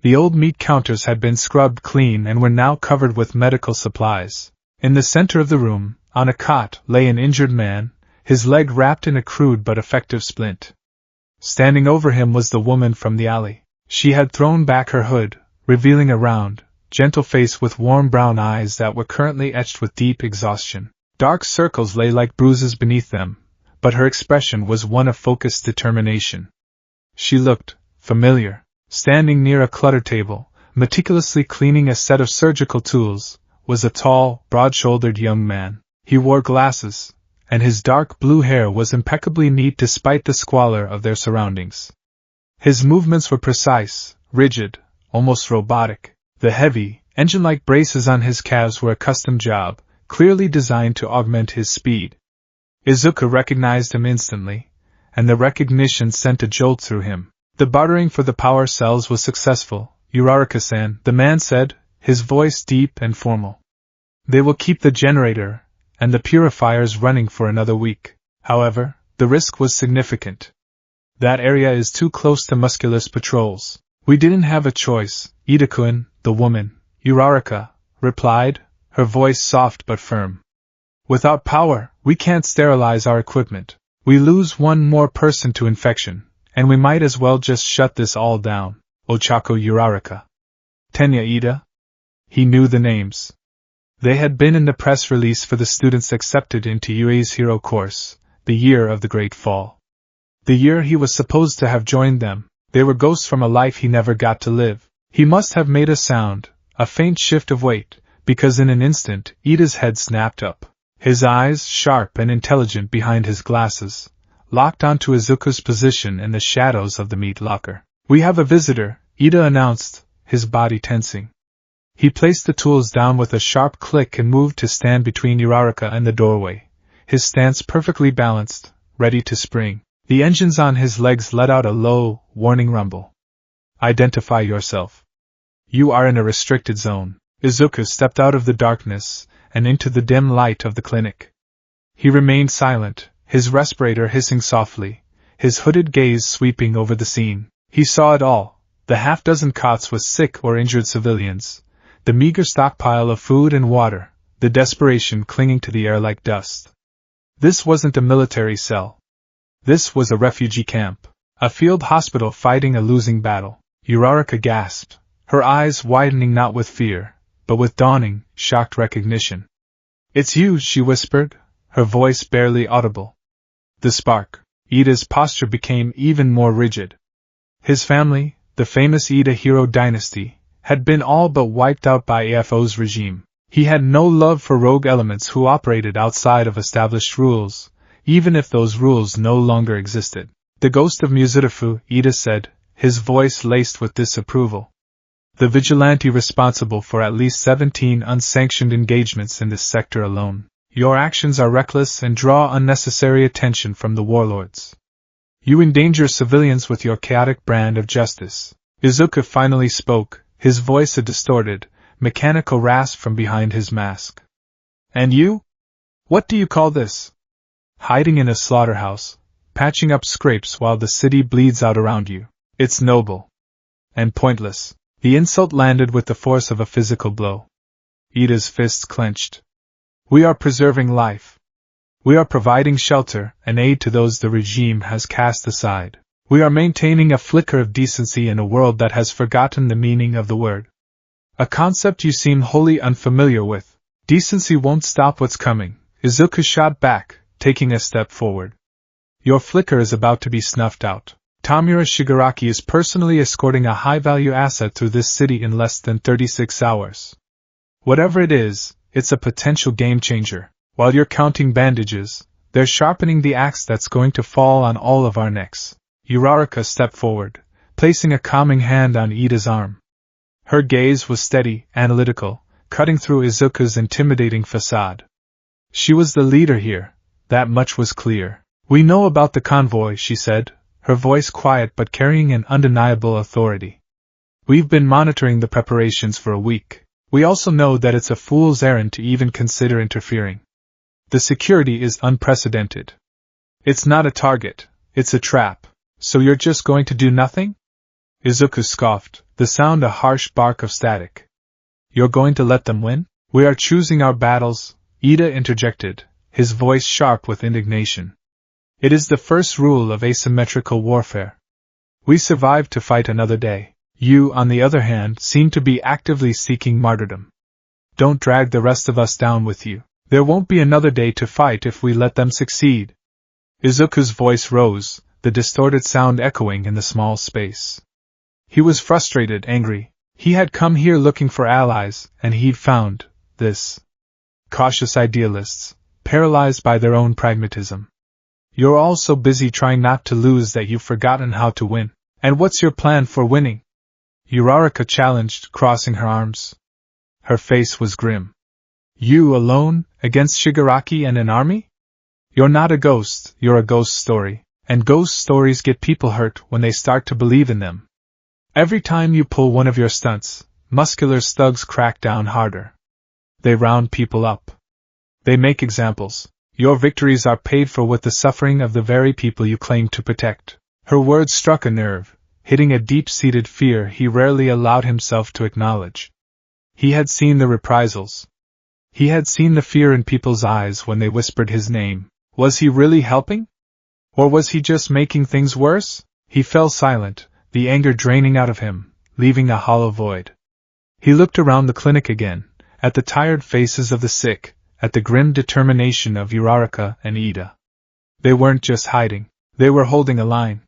The old meat counters had been scrubbed clean and were now covered with medical supplies. In the center of the room, on a cot, lay an injured man, his leg wrapped in a crude but effective splint. Standing over him was the woman from the alley. She had thrown back her hood, revealing a round, gentle face with warm brown eyes that were currently etched with deep exhaustion. Dark circles lay like bruises beneath them, but her expression was one of focused determination. She looked familiar. Standing near a cluttered table, meticulously cleaning a set of surgical tools, was a tall, broad-shouldered young man. He wore glasses, and his dark blue hair was impeccably neat despite the squalor of their surroundings. His movements were precise, rigid, almost robotic. The heavy, engine-like braces on his calves were a custom job, clearly designed to augment his speed. Izuku recognized him instantly, and the recognition sent a jolt through him. The bartering for the power cells was successful, Uraraka-san, the man said, his voice deep and formal. They will keep the generator and the purifiers running for another week. However, the risk was significant. That area is too close to Musculus patrols. We didn't have a choice, Ida-kun, the woman, Uraraka, replied, her voice soft but firm. Without power, we can't sterilize our equipment. We lose one more person to infection. And we might as well just shut this all down. Ochako Uraraka. Tenya Ida? He knew the names. They had been in the press release for the students accepted into UA's hero course, the year of the Great Fall. The year he was supposed to have joined them. They were ghosts from a life he never got to live. He must have made a sound, a faint shift of weight, because in an instant, Ida's head snapped up. His eyes, sharp and intelligent behind his glasses, locked onto Izuku's position in the shadows of the meat locker. We have a visitor, Ida announced, his body tensing. He placed the tools down with a sharp click and moved to stand between Uraraka and the doorway, his stance perfectly balanced, ready to spring. The engines on his legs let out a low, warning rumble. Identify yourself. You are in a restricted zone. Izuku stepped out of the darkness and into the dim light of the clinic. He remained silent, his respirator hissing softly, his hooded gaze sweeping over the scene. He saw it all, the half-dozen cots with sick or injured civilians, the meager stockpile of food and water, the desperation clinging to the air like dust. This wasn't a military cell. This was a refugee camp, a field hospital fighting a losing battle. Uraraka gasped, her eyes widening not with fear, but with dawning, shocked recognition. It's you, she whispered, her voice barely audible. The spark. Ida's posture became even more rigid. His family, the famous Ida hero dynasty, had been all but wiped out by AFO's regime. He had no love for rogue elements who operated outside of established rules, even if those rules no longer existed. The ghost of Muzutafu, Ida said, his voice laced with disapproval. The vigilante responsible for at least 17 unsanctioned engagements in this sector alone. Your actions are reckless and draw unnecessary attention from the warlords. You endanger civilians with your chaotic brand of justice. Izuku finally spoke, his voice a distorted, mechanical rasp from behind his mask. And you? What do you call this? Hiding in a slaughterhouse, patching up scrapes while the city bleeds out around you. It's noble. And pointless. The insult landed with the force of a physical blow. Ida's fists clenched. We are preserving life. We are providing shelter and aid to those the regime has cast aside. We are maintaining a flicker of decency in a world that has forgotten the meaning of the word. A concept you seem wholly unfamiliar with. Decency won't stop what's coming, Izuku shot back, taking a step forward. Your flicker is about to be snuffed out. Tamura Shigaraki is personally escorting a high-value asset through this city in less than 36 hours. Whatever it is, it's a potential game-changer. While you're counting bandages, they're sharpening the axe that's going to fall on all of our necks. Uraraka stepped forward, placing a calming hand on Ida's arm. Her gaze was steady, analytical, cutting through Izuku's intimidating facade. She was the leader here, that much was clear. We know about the convoy, she said, her voice quiet but carrying an undeniable authority. We've been monitoring the preparations for a week. We also know that it's a fool's errand to even consider interfering. The security is unprecedented. It's not a target, it's a trap. So you're just going to do nothing? Izuku scoffed, the sound a harsh bark of static. You're going to let them win? We are choosing our battles, Ida interjected, his voice sharp with indignation. It is the first rule of asymmetrical warfare. We survived to fight another day. You, on the other hand, seem to be actively seeking martyrdom. Don't drag the rest of us down with you. There won't be another day to fight if we let them succeed. Izuku's voice rose, the distorted sound echoing in the small space. He was frustrated, angry. He had come here looking for allies, and he'd found this. Cautious idealists, paralyzed by their own pragmatism. You're all so busy trying not to lose that you've forgotten how to win. And what's your plan for winning? Uraraka challenged, crossing her arms. Her face was grim. You alone, against Shigaraki and an army? You're not a ghost, you're a ghost story, and ghost stories get people hurt when they start to believe in them. Every time you pull one of your stunts, muscular thugs crack down harder. They round people up. They make examples. Your victories are paid for with the suffering of the very people you claim to protect. Her words struck a nerve, hitting a deep-seated fear he rarely allowed himself to acknowledge. He had seen the reprisals. He had seen the fear in people's eyes when they whispered his name. Was he really helping? Or was he just making things worse? He fell silent, the anger draining out of him, leaving a hollow void. He looked around the clinic again, at the tired faces of the sick, at the grim determination of Uraraka and Ida. They weren't just hiding, they were holding a line.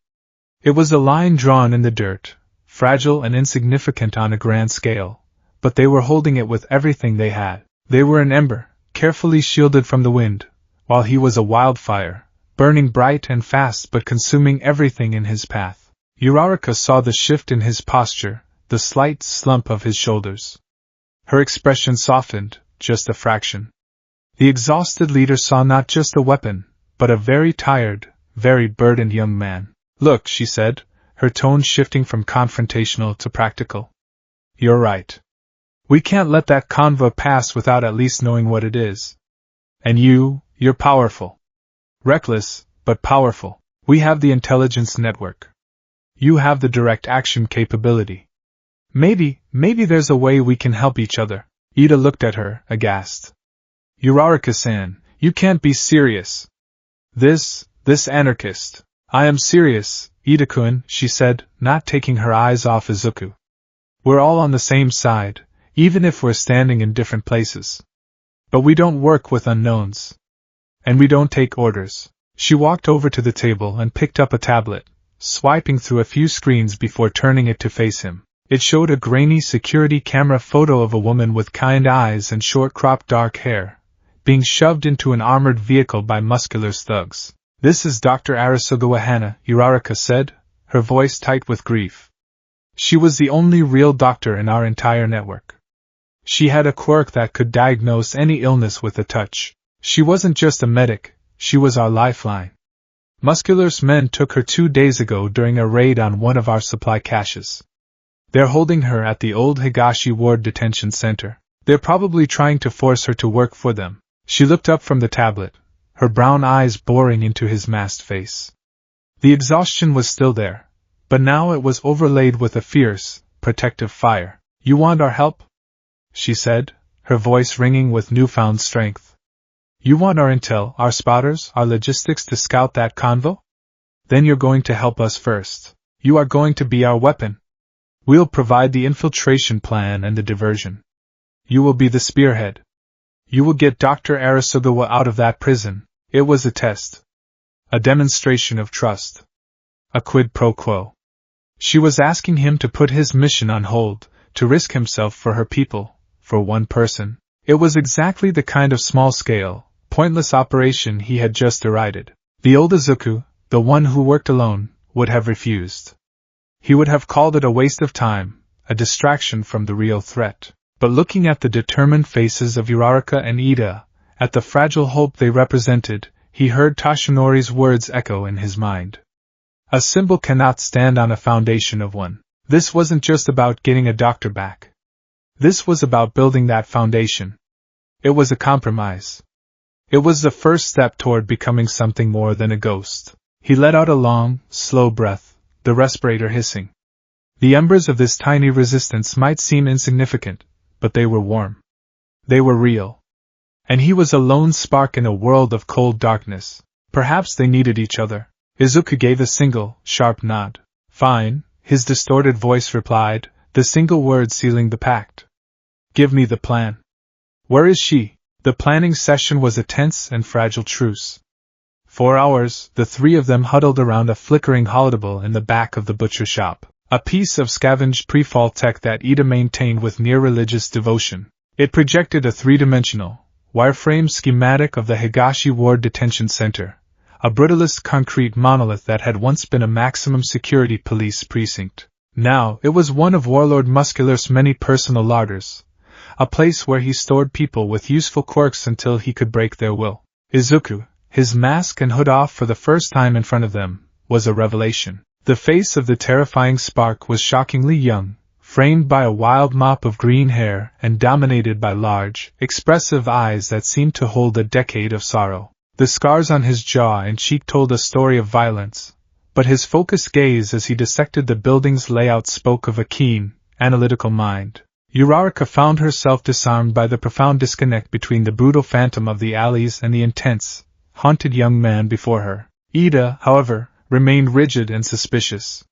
It was a line drawn in the dirt, fragile and insignificant on a grand scale, but they were holding it with everything they had. They were an ember, carefully shielded from the wind, while he was a wildfire, burning bright and fast but consuming everything in his path. Uraraka saw the shift in his posture, the slight slump of his shoulders. Her expression softened, just a fraction. The exhausted leader saw not just a weapon, but a very tired, very burdened young man. Look, she said, her tone shifting from confrontational to practical. You're right. We can't let that convoy pass without at least knowing what it is. And you're powerful. Reckless, but powerful. We have the intelligence network. You have the direct action capability. Maybe there's a way we can help each other. Ida looked at her, aghast. Uraraka-san, you can't be serious. This anarchist. I am serious, Ida-kun, she said, not taking her eyes off Izuku. We're all on the same side, even if we're standing in different places. But we don't work with unknowns. And we don't take orders. She walked over to the table and picked up a tablet, swiping through a few screens before turning it to face him. It showed a grainy security camera photo of a woman with kind eyes and short-cropped dark hair, being shoved into an armored vehicle by muscular thugs. This is Dr. Arasugawa Hana, Uraraka said, her voice tight with grief. She was the only real doctor in our entire network. She had a quirk that could diagnose any illness with a touch. She wasn't just a medic, she was our lifeline. Muscular's men took her 2 days ago during a raid on one of our supply caches. They're holding her at the old Higashi Ward Detention Center. They're probably trying to force her to work for them. She looked up from the tablet, her brown eyes boring into his masked face. The exhaustion was still there, but now it was overlaid with a fierce, protective fire. You want our help? She said, her voice ringing with newfound strength. You want our intel, our spotters, our logistics to scout that convo? Then you're going to help us first. You are going to be our weapon. We'll provide the infiltration plan and the diversion. You will be the spearhead. You will get Dr. Arasugawa out of that prison. It was a test. A demonstration of trust. A quid pro quo. She was asking him to put his mission on hold, to risk himself for her people, for one person. It was exactly the kind of small-scale, pointless operation he had just derided. The old Izuku, the one who worked alone, would have refused. He would have called it a waste of time, a distraction from the real threat. But looking at the determined faces of Uraraka and Ida, at the fragile hope they represented, he heard Toshinori's words echo in his mind. A symbol cannot stand on a foundation of one. This wasn't just about getting a doctor back. This was about building that foundation. It was a compromise. It was the first step toward becoming something more than a ghost. He let out a long, slow breath, the respirator hissing. The embers of this tiny resistance might seem insignificant, but they were warm. They were real. And he was a lone spark in a world of cold darkness. Perhaps they needed each other. Izuku gave a single, sharp nod. Fine, his distorted voice replied, the single word sealing the pact. Give me the plan. Where is she? The planning session was a tense and fragile truce. For hours, the three of them huddled around a flickering holodeble in the back of the butcher shop, a piece of scavenged pre-fall tech that Ida maintained with near-religious devotion. It projected a three-dimensional, wireframe schematic of the Higashi Ward Detention Center, a brutalist concrete monolith that had once been a maximum security police precinct. Now, it was one of Warlord Muscular's many personal larders, a place where he stored people with useful quirks until he could break their will. Izuku, his mask and hood off for the first time in front of them, was a revelation. The face of the terrifying Spark was shockingly young, framed by a wild mop of green hair and dominated by large, expressive eyes that seemed to hold a decade of sorrow. The scars on his jaw and cheek told a story of violence, but his focused gaze as he dissected the building's layout spoke of a keen, analytical mind. Uraraka found herself disarmed by the profound disconnect between the brutal phantom of the alleys and the intense, haunted young man before her. Ida, however, remained rigid and suspicious.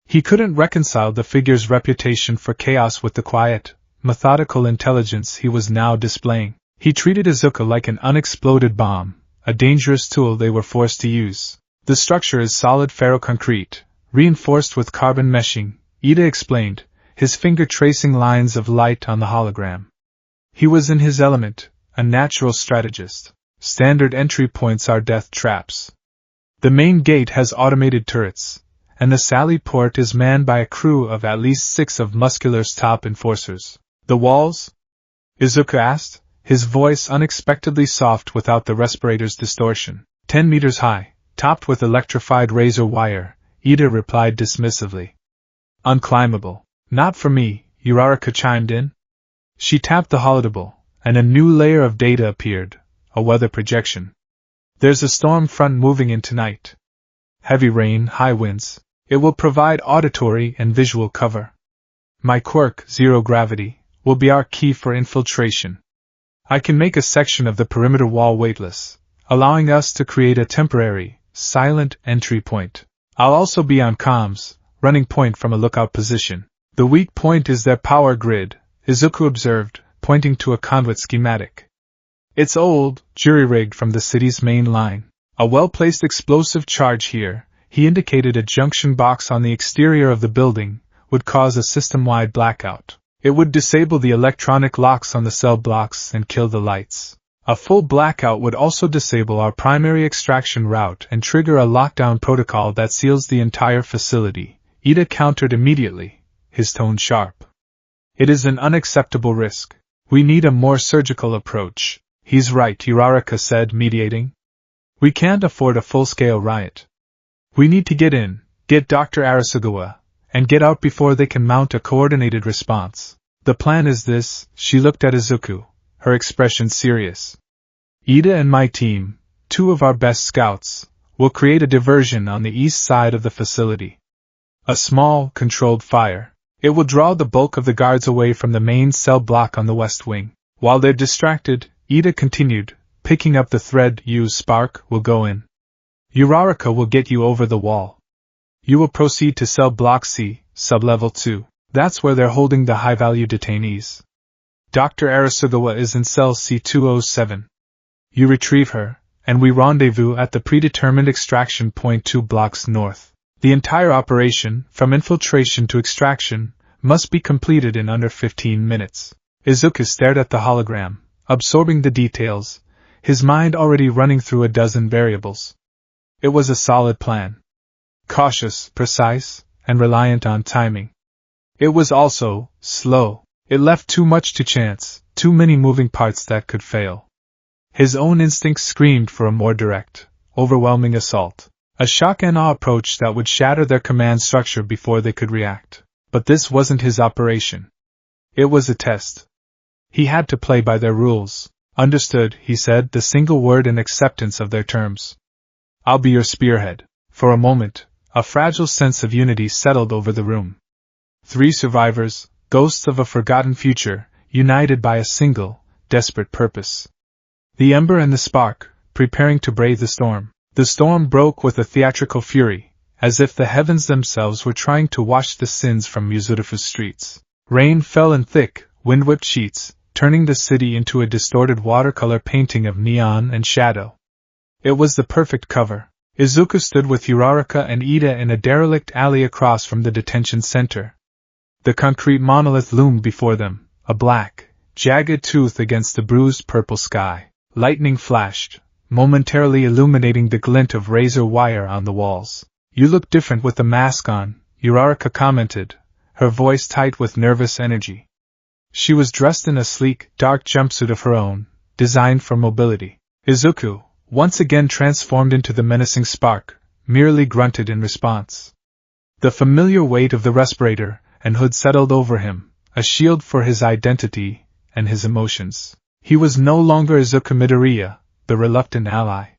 He couldn't reconcile the figure's reputation for chaos with the quiet, methodical intelligence he was now displaying. He treated Izuku like an unexploded bomb, a dangerous tool they were forced to use. The structure is solid ferroconcrete, reinforced with carbon meshing, Ida explained, his finger tracing lines of light on the hologram. He was in his element, a natural strategist. Standard entry points are death traps. The main gate has automated turrets, and the sally port is manned by a crew of at least 6 of Muscular's top enforcers. The walls? Izuku asked, his voice unexpectedly soft without the respirator's distortion. 10 meters high, topped with electrified razor wire, Ida replied dismissively. Unclimbable. Not for me, Uraraka chimed in. She tapped the holodeble, and a new layer of data appeared, a weather projection. There's a storm front moving in tonight. Heavy rain, high winds. It will provide auditory and visual cover. My quirk, zero gravity, will be our key for infiltration. I can make a section of the perimeter wall weightless, allowing us to create a temporary, silent entry point. I'll also be on comms, running point from a lookout position. The weak point is their power grid, Izuku observed, pointing to a conduit schematic. It's old, jury-rigged from the city's main line. A well-placed explosive charge here, he indicated a junction box on the exterior of the building, would cause a system-wide blackout. It would disable the electronic locks on the cell blocks and kill the lights. A full blackout would also disable our primary extraction route and trigger a lockdown protocol that seals the entire facility. Ida countered immediately, his tone sharp. It is an unacceptable risk. We need a more surgical approach. He's right, Uraraka said, mediating. We can't afford a full-scale riot. We need to get in, get Dr. Arasugawa, and get out before they can mount a coordinated response. The plan is this, she looked at Izuku, her expression serious. Ida and my team, 2 of our best scouts, will create a diversion on the east side of the facility. A small, controlled fire. It will draw the bulk of the guards away from the main cell block on the west wing. While they're distracted, Ida continued, picking up the thread, you, Spark, will go in. Uraraka will get you over the wall. You will proceed to cell block C, sublevel 2. That's where they're holding the high-value detainees. Dr. Arasugawa is in cell C207. You retrieve her, and we rendezvous at the predetermined extraction point 2 blocks north. The entire operation, from infiltration to extraction, must be completed in under 15 minutes. Izuku stared at the hologram, absorbing the details, his mind already running through a dozen variables. It was a solid plan. Cautious, precise, and reliant on timing. It was also slow. It left too much to chance, too many moving parts that could fail. His own instincts screamed for a more direct, overwhelming assault, a shock and awe approach that would shatter their command structure before they could react. But this wasn't his operation. It was a test. He had to play by their rules. Understood, he said, the single word in acceptance of their terms. I'll be your spearhead. For a moment, a fragile sense of unity settled over the room. 3 survivors, ghosts of a forgotten future, united by a single, desperate purpose. The ember and the spark, preparing to brave the storm. The storm broke with a theatrical fury, as if the heavens themselves were trying to wash the sins from Mizurufu's streets. Rain fell in thick, wind-whipped sheets, turning the city into a distorted watercolor painting of neon and shadow. It was the perfect cover. Izuku stood with Uraraka and Ida in a derelict alley across from the detention center. The concrete monolith loomed before them, a black, jagged tooth against the bruised purple sky. Lightning flashed, momentarily illuminating the glint of razor wire on the walls. You look different with the mask on, Uraraka commented, her voice tight with nervous energy. She was dressed in a sleek, dark jumpsuit of her own, designed for mobility. Izuku, once again transformed into the menacing spark, merely grunted in response. The familiar weight of the respirator and hood settled over him, a shield for his identity and his emotions. He was no longer Izuku Midoriya, the reluctant ally.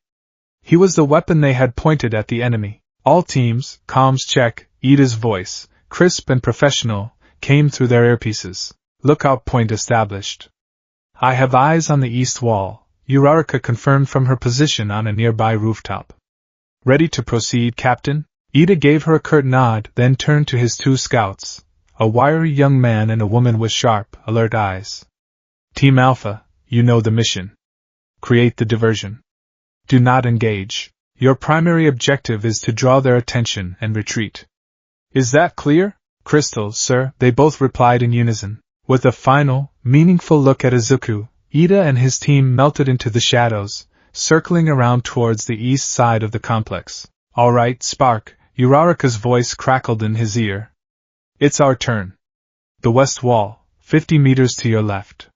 He was the weapon they had pointed at the enemy. All teams, comms check, Ida's voice, crisp and professional, came through their earpieces. Lookout point established. I have eyes on the east wall, Uraraka confirmed from her position on a nearby rooftop. Ready to proceed, Captain? Ida gave her a curt nod, then turned to his 2 scouts, a wiry young man and a woman with sharp, alert eyes. Team Alpha, you know the mission. Create the diversion. Do not engage. Your primary objective is to draw their attention and retreat. Is that clear? Crystal, sir, they both replied in unison. With a final, meaningful look at Izuku, Ida and his team melted into the shadows, circling around towards the east side of the complex. All right, Spark, Uraraka's voice crackled in his ear. It's our turn. The west wall, 50 meters to your left.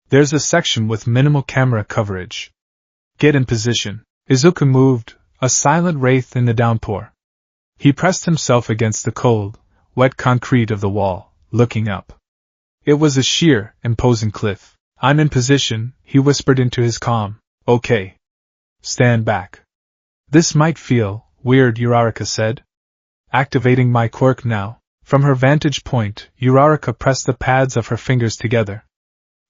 There's a section with minimal camera coverage. Get in position. Izuku moved, a silent wraith in the downpour. He pressed himself against the cold, wet concrete of the wall, looking up. It was a sheer, imposing cliff. I'm in position, he whispered into his calm. Okay. Stand back. This might feel weird, Uraraka said. Activating my quirk now. From her vantage point, Uraraka pressed the pads of her fingers together.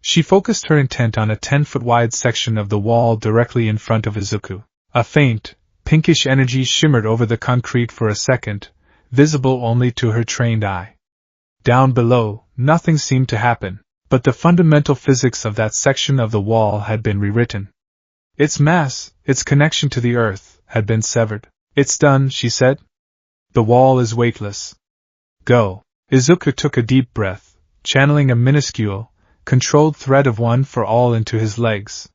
She focused her intent on a 10-foot wide section of the wall directly in front of Izuku. A faint, pinkish energy shimmered over the concrete for a second, visible only to her trained eye. Down below, nothing seemed to happen, but the fundamental physics of that section of the wall had been rewritten. Its mass, its connection to the earth, had been severed. It's done, she said. The wall is weightless. Go. Izuku took a deep breath, channeling a minuscule, controlled thread of one for all into his legs.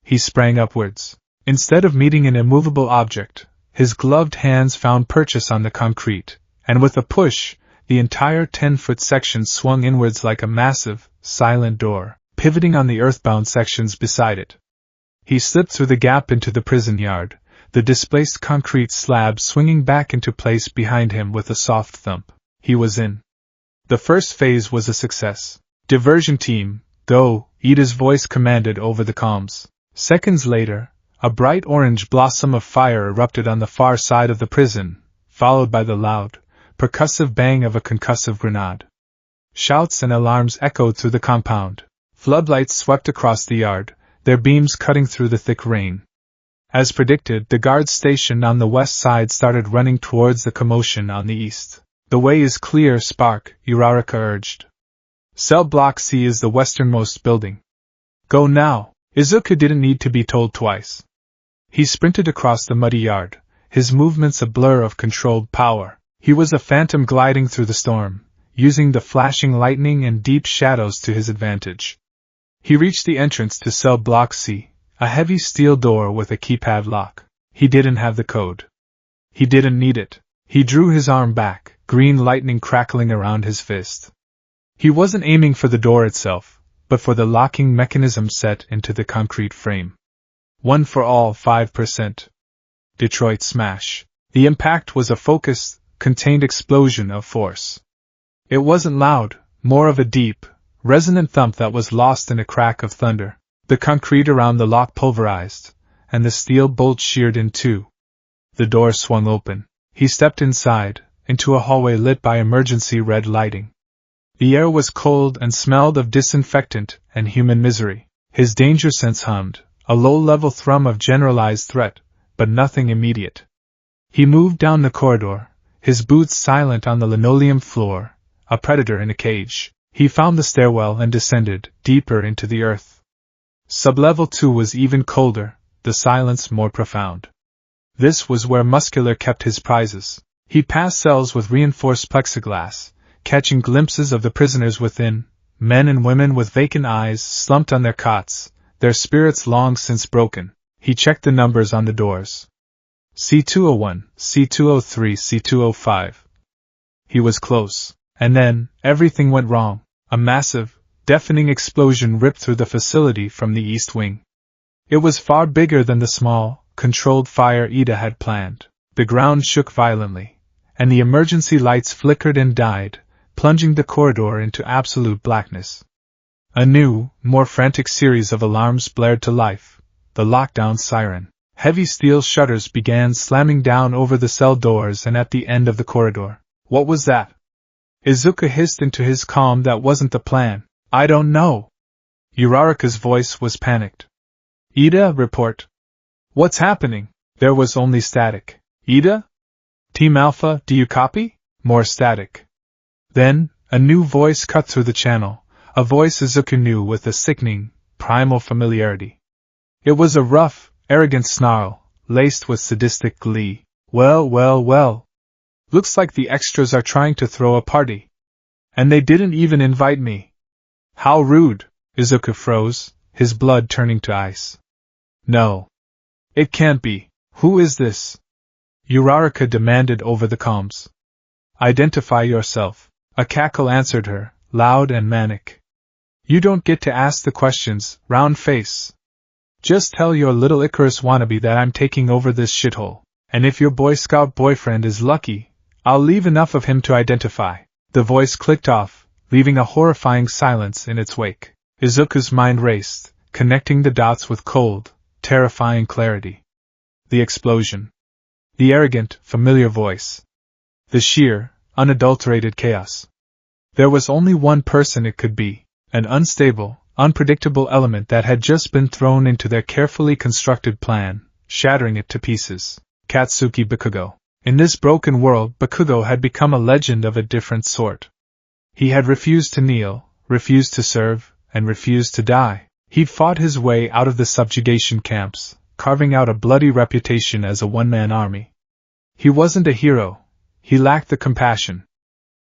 He sprang upwards. Instead of meeting an immovable object, his gloved hands found purchase on the concrete, and with a push, the entire 10-foot section swung inwards like a massive, silent door, pivoting on the earthbound sections beside it. He slipped through the gap into the prison yard, the displaced concrete slab swinging back into place behind him with a soft thump. He was in. The first phase was a success. Diversion team, go, Ida's voice commanded over the comms. Seconds later, a bright orange blossom of fire erupted on the far side of the prison, followed by the loud, percussive bang of a concussive grenade. Shouts and alarms echoed through the compound. Floodlights swept across the yard, their beams cutting through the thick rain. As predicted, the guards stationed on the west side started running towards the commotion on the east. The way is clear, Spark, Uraraka urged. Cell Block C is the westernmost building. Go now. Izuku didn't need to be told twice. He sprinted across the muddy yard, his movements a blur of controlled power. He was a phantom gliding through the storm, using the flashing lightning and deep shadows to his advantage. He reached the entrance to cell block C, a heavy steel door with a keypad lock. He didn't have the code. He didn't need it. He drew his arm back, green lightning crackling around his fist. He wasn't aiming for the door itself, but for the locking mechanism set into the concrete frame. One for all, 5%. Detroit smash. The impact was a focused, contained explosion of force. It wasn't loud, more of a deep, resonant thump that was lost in a crack of thunder. The concrete around the lock pulverized, and the steel bolt sheared in two. The door swung open. He stepped inside, into a hallway lit by emergency red lighting. The air was cold and smelled of disinfectant and human misery. His danger sense hummed, a low-level thrum of generalized threat, but nothing immediate. He moved down the corridor, his boots silent on the linoleum floor, a predator in a cage. He found the stairwell and descended, deeper into the earth. Sublevel 2 was even colder, the silence more profound. This was where Muscular kept his prizes. He passed cells with reinforced plexiglass, catching glimpses of the prisoners within, men and women with vacant eyes slumped on their cots, their spirits long since broken. He checked the numbers on the doors. C201, C203, C205. He was close. And then, everything went wrong. A massive, deafening explosion ripped through the facility from the east wing. It was far bigger than the small, controlled fire Ida had planned. The ground shook violently, and the emergency lights flickered and died, plunging the corridor into absolute blackness. A new, more frantic series of alarms blared to life. The lockdown siren. Heavy steel shutters began slamming down over the cell doors and at the end of the corridor. What was that? Izuku hissed into his calm. That wasn't the plan. I don't know. Uraraka's voice was panicked. Ida, report. What's happening? There was only static. Ida? Team Alpha, do you copy? More static. Then, a new voice cut through the channel, a voice Izuku knew with a sickening, primal familiarity. It was a rough, arrogant snarl, laced with sadistic glee. Well. Looks like the extras are trying to throw a party. And they didn't even invite me. How rude. Izuku froze, his blood turning to ice. No. It can't be. Who is this? Uraraka demanded over the comms. Identify yourself. A cackle answered her, loud and manic. You don't get to ask the questions, round face. Just tell your little Icarus wannabe that I'm taking over this shithole. And if your Boy Scout boyfriend is lucky, I'll leave enough of him to identify. The voice clicked off, leaving a horrifying silence in its wake. Izuku's mind raced, connecting the dots with cold, terrifying clarity. The explosion. The arrogant, familiar voice. The sheer, unadulterated chaos. There was only one person it could be, an unstable, unpredictable element that had just been thrown into their carefully constructed plan, shattering it to pieces. Katsuki Bakugo. In this broken world, Bakugo had become a legend of a different sort. He had refused to kneel, refused to serve, and refused to die. He'd fought his way out of the subjugation camps, carving out a bloody reputation as a one-man army. He wasn't a hero. He lacked the compassion.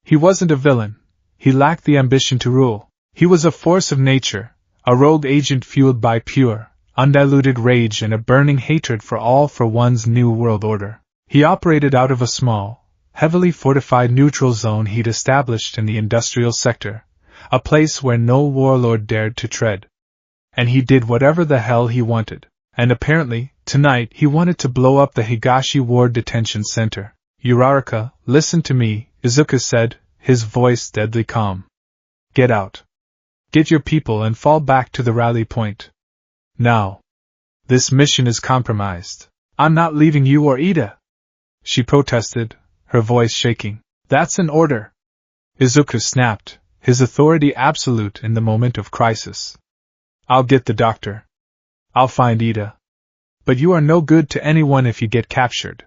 He wasn't a villain. He lacked the ambition to rule. He was a force of nature, a rogue agent fueled by pure, undiluted rage and a burning hatred for all for one's new world order. He operated out of a small, heavily fortified neutral zone he'd established in the industrial sector, a place where no warlord dared to tread. And he did whatever the hell he wanted. And apparently, tonight he wanted to blow up the Higashi Ward Detention Center. Uraraka, listen to me, Izuku said, his voice deadly calm. Get out. Get your people and fall back to the rally point. Now. This mission is compromised. I'm not leaving you or Ida. She protested, her voice shaking. That's an order. Izuku snapped, his authority absolute in the moment of crisis. I'll get the doctor. I'll find Ida. But you are no good to anyone if you get captured.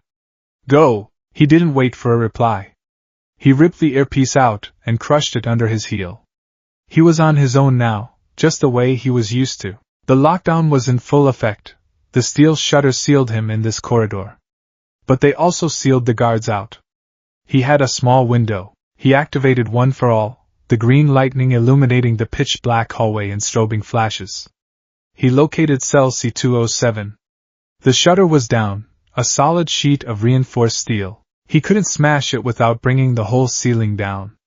Go! He didn't wait for a reply. He ripped the earpiece out and crushed it under his heel. He was on his own now, just the way he was used to. The lockdown was in full effect. The steel shutter sealed him in this corridor. But they also sealed the guards out. He had a small window. He activated one for all, the green lightning illuminating the pitch-black hallway in strobing flashes. He located cell C207. The shutter was down, a solid sheet of reinforced steel. He couldn't smash it without bringing the whole ceiling down.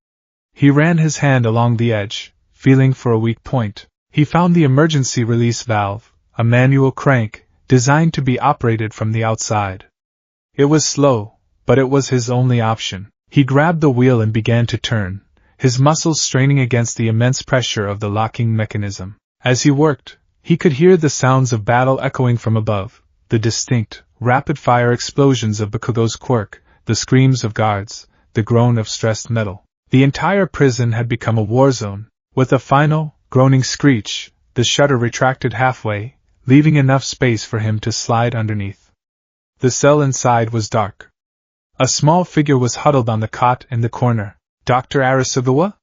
He ran his hand along the edge, feeling for a weak point. He found the emergency release valve, a manual crank, designed to be operated from the outside. It was slow, but it was his only option. He grabbed the wheel and began to turn, his muscles straining against the immense pressure of the locking mechanism. As he worked, he could hear the sounds of battle echoing from above, the distinct, rapid-fire explosions of Bakugo's quirk, the screams of guards, the groan of stressed metal. The entire prison had become a war zone. With a final, groaning screech, the shutter retracted halfway, leaving enough space for him to slide underneath. The cell inside was dark. A small figure was huddled on the cot in the corner. "Dr. Arasugawa?"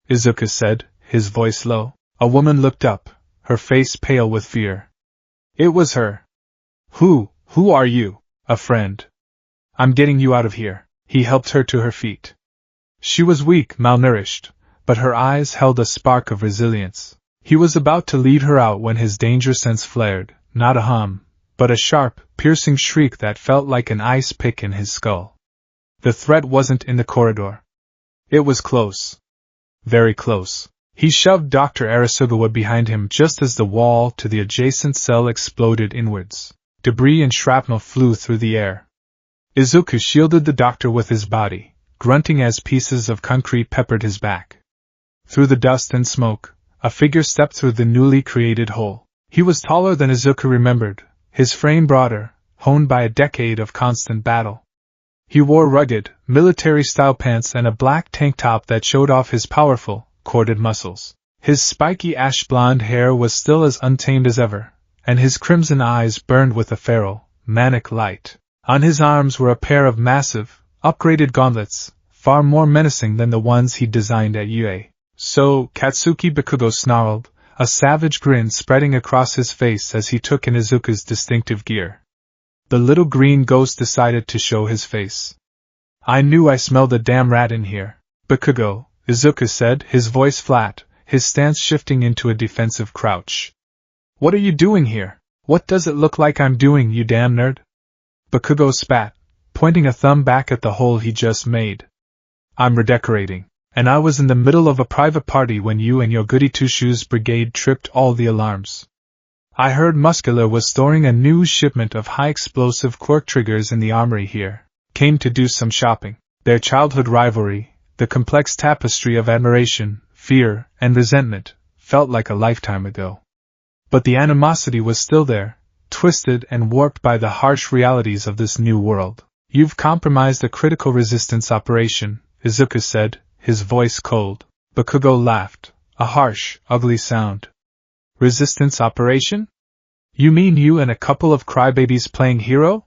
Izuku said, his voice low. A woman looked up, her face pale with fear. It was her. Who are you?" "A friend. I'm getting you out of here." He helped her to her feet. She was weak, malnourished, but her eyes held a spark of resilience. He was about to lead her out when his danger sense flared, not a hum, but a sharp, piercing shriek that felt like an ice pick in his skull. The threat wasn't in the corridor. It was close. Very close. He shoved Dr. Arasugawa behind him just as the wall to the adjacent cell exploded inwards. Debris and shrapnel flew through the air. Izuku shielded the doctor with his body, grunting as pieces of concrete peppered his back. Through the dust and smoke, a figure stepped through the newly created hole. He was taller than Izuku remembered, his frame broader, honed by a decade of constant battle. He wore rugged, military-style pants and a black tank top that showed off his powerful, corded muscles. His spiky ash-blonde hair was still as untamed as ever, and his crimson eyes burned with a feral, manic light. On his arms were a pair of massive, upgraded gauntlets, far more menacing than the ones he'd designed at UA. "So," Katsuki Bakugo snarled, a savage grin spreading across his face as he took in Izuku's distinctive gear. The little green ghost decided to show his face. "I knew I smelled a damn rat in here." "Bakugo," Izuku said, his voice flat, his stance shifting into a defensive crouch. "What are you doing here? What does it look like I'm doing, you damn nerd?" Bakugo spat, pointing a thumb back at the hole he just made. "I'm redecorating. And I was in the middle of a private party when you and your goody-two-shoes brigade tripped all the alarms. I heard Muscular was storing a new shipment of high-explosive quirk triggers in the armory here. Came to do some shopping. Their childhood rivalry, the complex tapestry of admiration, fear, and resentment, felt like a lifetime ago. But the animosity was still there, twisted and warped by the harsh realities of this new world. You've compromised a critical resistance operation," Izuku said, his voice cold. Bakugo laughed, a harsh, ugly sound. "Resistance operation? You mean you and a couple of crybabies playing hero?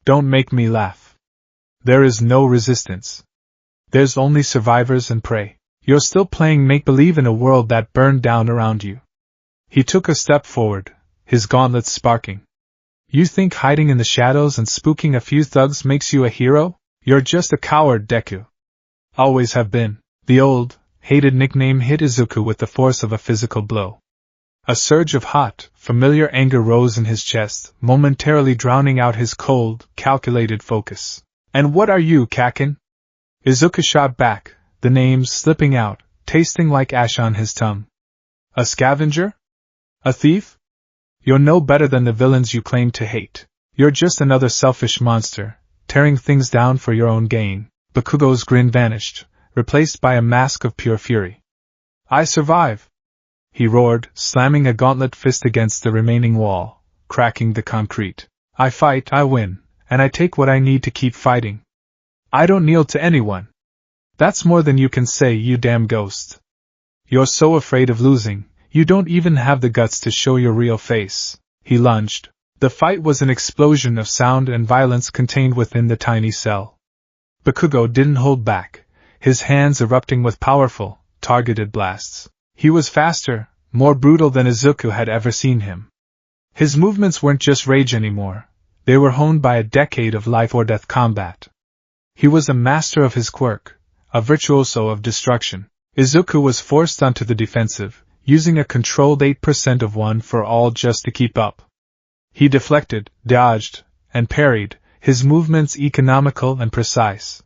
Don't make me laugh. There is no resistance. There's only survivors and prey. You're still playing make-believe in a world that burned down around you." He took a step forward, his gauntlets sparking. "You think hiding in the shadows and spooking a few thugs makes you a hero? You're just a coward, Deku. Always have been." The old, hated nickname hit Izuku with the force of a physical blow. A surge of hot, familiar anger rose in his chest, momentarily drowning out his cold, calculated focus. "And what are you, Kakin?" Izuku shot back, the names slipping out, tasting like ash on his tongue. "A scavenger? A thief? You're no better than the villains you claim to hate. You're just another selfish monster, tearing things down for your own gain." Bakugo's grin vanished, replaced by a mask of pure fury. "I survive!" he roared, slamming a gauntlet fist against the remaining wall, cracking the concrete. "I fight, I win, and I take what I need to keep fighting. I don't kneel to anyone. That's more than you can say, you damn ghost. You're so afraid of losing, you don't even have the guts to show your real face." He lunged. The fight was an explosion of sound and violence contained within the tiny cell. Bakugo didn't hold back, his hands erupting with powerful, targeted blasts. He was faster, more brutal than Izuku had ever seen him. His movements weren't just rage anymore, they were honed by a decade of life-or-death combat. He was a master of his quirk, a virtuoso of destruction. Izuku was forced onto the defensive, using a controlled 8% of one for all just to keep up. He deflected, dodged, and parried, his movements economical and precise.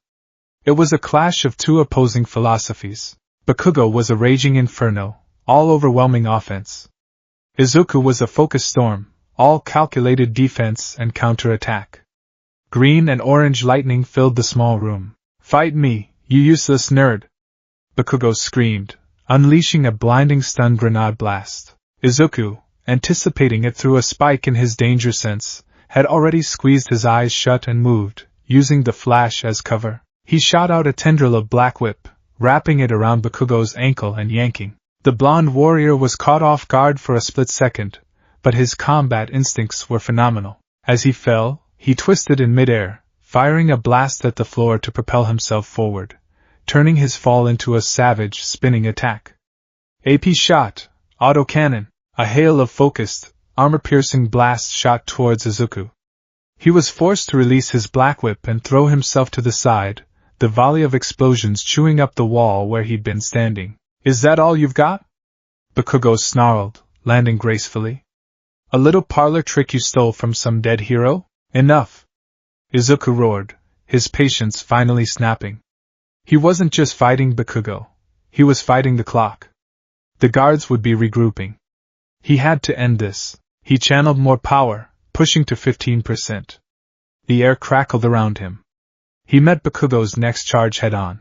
It was a clash of two opposing philosophies. Bakugo was a raging inferno, all-overwhelming offense. Izuku was a focused storm, all calculated defense and counterattack. Green and orange lightning filled the small room. "Fight me, you useless nerd!" Bakugo screamed, unleashing a blinding stun grenade blast. Izuku, anticipating it through a spike in his danger sense, had already squeezed his eyes shut and moved, using the flash as cover. He shot out a tendril of black whip, wrapping it around Bakugo's ankle and yanking. The blonde warrior was caught off guard for a split second, but his combat instincts were phenomenal. As he fell, he twisted in midair, firing a blast at the floor to propel himself forward, turning his fall into a savage, spinning attack. AP shot, autocannon, a hail of focused, armor-piercing blasts shot towards Izuku. He was forced to release his black whip and throw himself to the side, the volley of explosions chewing up the wall where he'd been standing. "Is that all you've got?" Bakugo snarled, landing gracefully. "A little parlor trick you stole from some dead hero? Enough!" Izuku roared, his patience finally snapping. He wasn't just fighting Bakugo, he was fighting the clock. The guards would be regrouping. He had to end this. He channeled more power, pushing to 15%. The air crackled around him. He met Bakugo's next charge head-on.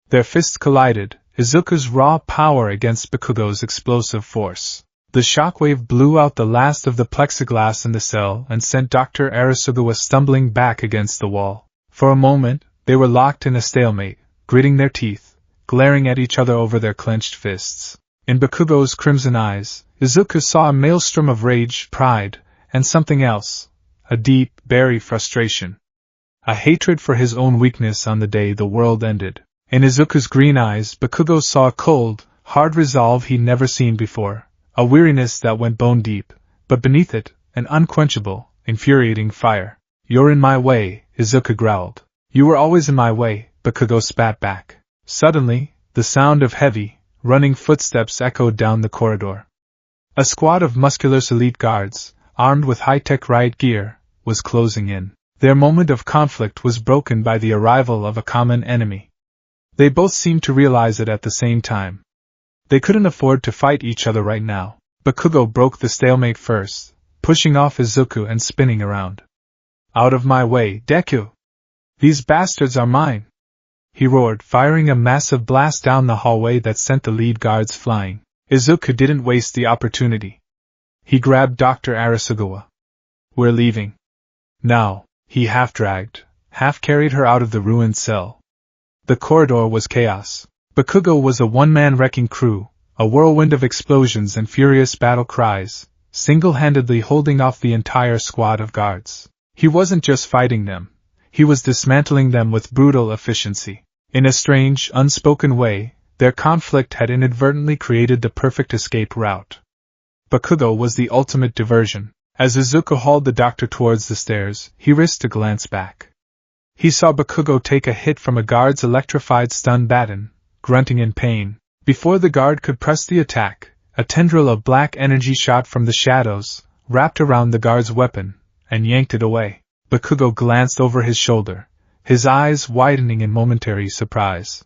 Their fists collided, Izuku's raw power against Bakugo's explosive force. The shockwave blew out the last of the plexiglass in the cell and sent Dr. Arasugawa stumbling back against the wall. For a moment, they were locked in a stalemate, gritting their teeth, glaring at each other over their clenched fists. In Bakugo's crimson eyes, Izuku saw a maelstrom of rage, pride, and something else, a deep, buried frustration. A hatred for his own weakness on the day the world ended. In Izuku's green eyes, Bakugo saw a cold, hard resolve he'd never seen before, a weariness that went bone deep, but beneath it, an unquenchable, infuriating fire. "You're in my way," Izuku growled. "You were always in my way," Bakugo spat back. Suddenly, the sound of heavy, running footsteps echoed down the corridor. A squad of muscular elite guards, armed with high-tech riot gear, was closing in. Their moment of conflict was broken by the arrival of a common enemy. They both seemed to realize it at the same time. They couldn't afford to fight each other right now. Bakugo broke the stalemate first, pushing off Izuku and spinning around. "Out of my way, Deku! These bastards are mine!" he roared, firing a massive blast down the hallway that sent the lead guards flying. Izuku didn't waste the opportunity. He grabbed Dr. Arasugawa. "We're leaving. Now," he half-dragged, half-carried her out of the ruined cell. The corridor was chaos. Bakugo was a one-man wrecking crew, a whirlwind of explosions and furious battle cries, single-handedly holding off the entire squad of guards. He wasn't just fighting them, he was dismantling them with brutal efficiency. In a strange, unspoken way, their conflict had inadvertently created the perfect escape route. Bakugo was the ultimate diversion. As Izuku hauled the doctor towards the stairs, he risked a glance back. He saw Bakugo take a hit from a guard's electrified stun baton, grunting in pain. Before the guard could press the attack, a tendril of black energy shot from the shadows, wrapped around the guard's weapon, and yanked it away. Bakugo glanced over his shoulder, his eyes widening in momentary surprise.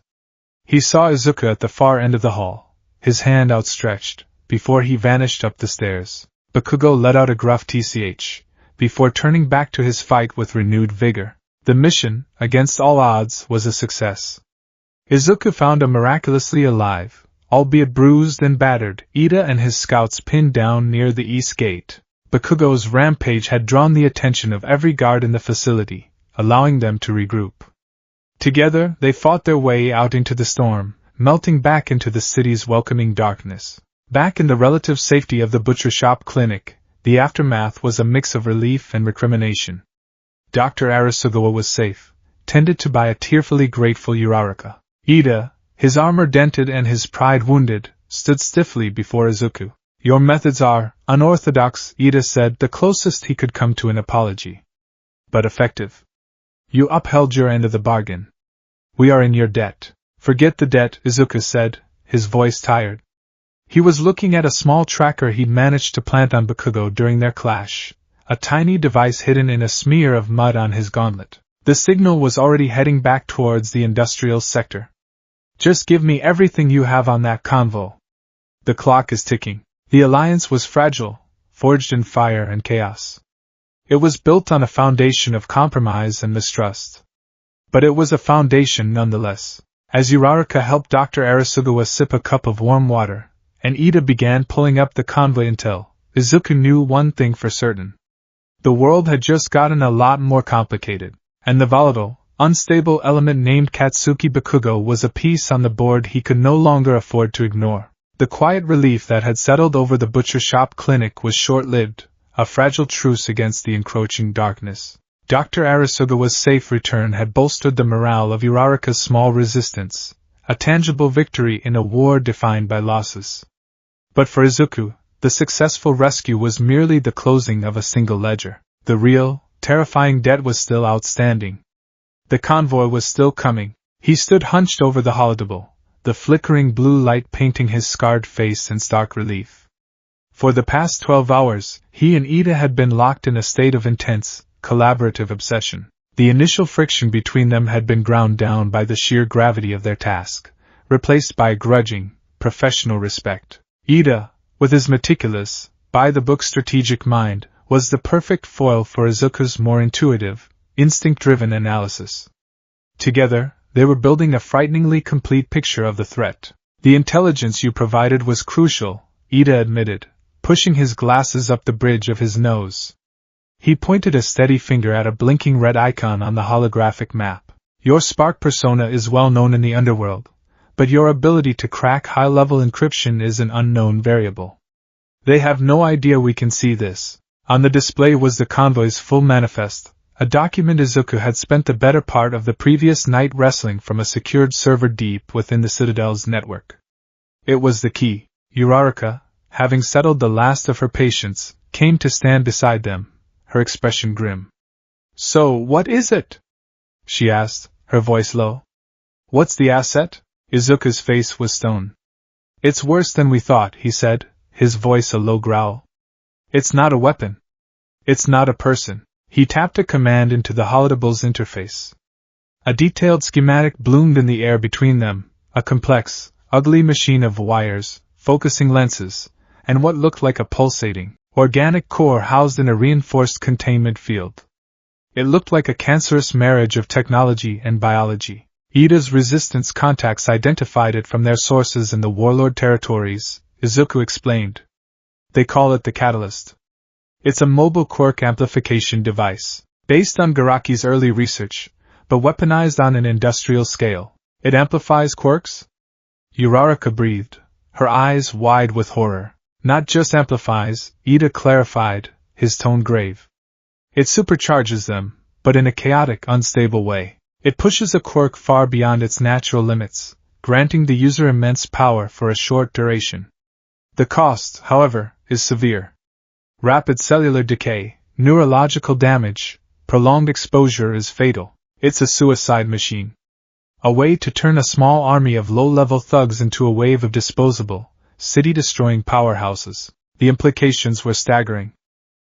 He saw Izuku at the far end of the hall, his hand outstretched, before he vanished up the stairs. Bakugo let out a gruff tch, before turning back to his fight with renewed vigor. The mission, against all odds, was a success. Izuku found a miraculously alive, albeit bruised and battered, Ida and his scouts pinned down near the east gate. Bakugo's rampage had drawn the attention of every guard in the facility, allowing them to regroup. Together, they fought their way out into the storm, melting back into the city's welcoming darkness. Back in the relative safety of the butcher shop clinic, the aftermath was a mix of relief and recrimination. Dr. Arasugawa was safe, tended to by a tearfully grateful Uraraka. Ida, his armor dented and his pride wounded, stood stiffly before Izuku. Your methods are unorthodox, Ida said, the closest he could come to an apology. But effective. You upheld your end of the bargain. We are in your debt. Forget the debt, Izuku said, his voice tired. He was looking at a small tracker he'd managed to plant on Bakugo during their clash, a tiny device hidden in a smear of mud on his gauntlet. The signal was already heading back towards the industrial sector. Just give me everything you have on that convo. The clock is ticking. The alliance was fragile, forged in fire and chaos. It was built on a foundation of compromise and mistrust. But it was a foundation nonetheless. As Uraraka helped Dr. Arisugawa sip a cup of warm water, and Ida began pulling up the convoy intel, Izuku knew one thing for certain. The world had just gotten a lot more complicated, and the volatile, unstable element named Katsuki Bakugo was a piece on the board he could no longer afford to ignore. The quiet relief that had settled over the butcher shop clinic was short-lived, a fragile truce against the encroaching darkness. Dr. Arisugawa's safe return had bolstered the morale of Uraraka's small resistance, a tangible victory in a war defined by losses. But for Izuku, the successful rescue was merely the closing of a single ledger. The real, terrifying debt was still outstanding. The convoy was still coming. He stood hunched over the holodable, the flickering blue light painting his scarred face in stark relief. For the past 12 hours, he and Ida had been locked in a state of intense, collaborative obsession. The initial friction between them had been ground down by the sheer gravity of their task, replaced by grudging, professional respect. Ida, with his meticulous, by-the-book strategic mind, was the perfect foil for Izuku's more intuitive, instinct-driven analysis. Together, they were building a frighteningly complete picture of the threat. The intelligence you provided was crucial, Ida admitted, pushing his glasses up the bridge of his nose. He pointed a steady finger at a blinking red icon on the holographic map. Your spark persona is well known in the underworld, but your ability to crack high-level encryption is an unknown variable. They have no idea we can see this. On the display was the convoy's full manifest, a document Izuku had spent the better part of the previous night wrestling from a secured server deep within the Citadel's network. It was the key. Uraraka, having settled the last of her patients, came to stand beside them, her expression grim. So, what is it? She asked, her voice low. What's the asset? Izuku's face was stone. It's worse than we thought, he said, his voice a low growl. It's not a weapon. It's not a person. He tapped a command into the holodable's interface. A detailed schematic bloomed in the air between them, a complex, ugly machine of wires, focusing lenses, and what looked like a pulsating, organic core housed in a reinforced containment field. It looked like a cancerous marriage of technology and biology. Ida's resistance contacts identified it from their sources in the warlord territories, Izuku explained. They call it the Catalyst. It's a mobile quark amplification device, based on Garaki's early research, but weaponized on an industrial scale. It amplifies quarks? Uraraka breathed, her eyes wide with horror. Not just amplifies, Ida clarified, his tone grave. It supercharges them, but in a chaotic, unstable way. It pushes a quark far beyond its natural limits, granting the user immense power for a short duration. The cost, however, is severe. Rapid cellular decay, neurological damage, prolonged exposure is fatal. It's a suicide machine. A way to turn a small army of low-level thugs into a wave of disposable, city-destroying powerhouses. The implications were staggering.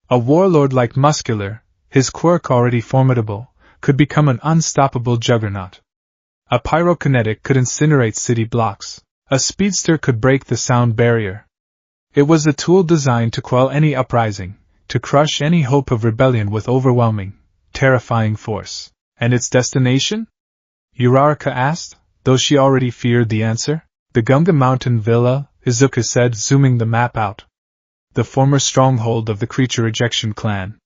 A warlord like Muscular, his quirk already formidable, could become an unstoppable juggernaut. A pyrokinetic could incinerate city blocks. A speedster could break the sound barrier. It was a tool designed to quell any uprising, to crush any hope of rebellion with overwhelming, terrifying force. And its destination? Uraraka asked, though she already feared the answer. The Gunga Mountain Villa, Izuku said, zooming the map out. The former stronghold of the Creature Rejection clan.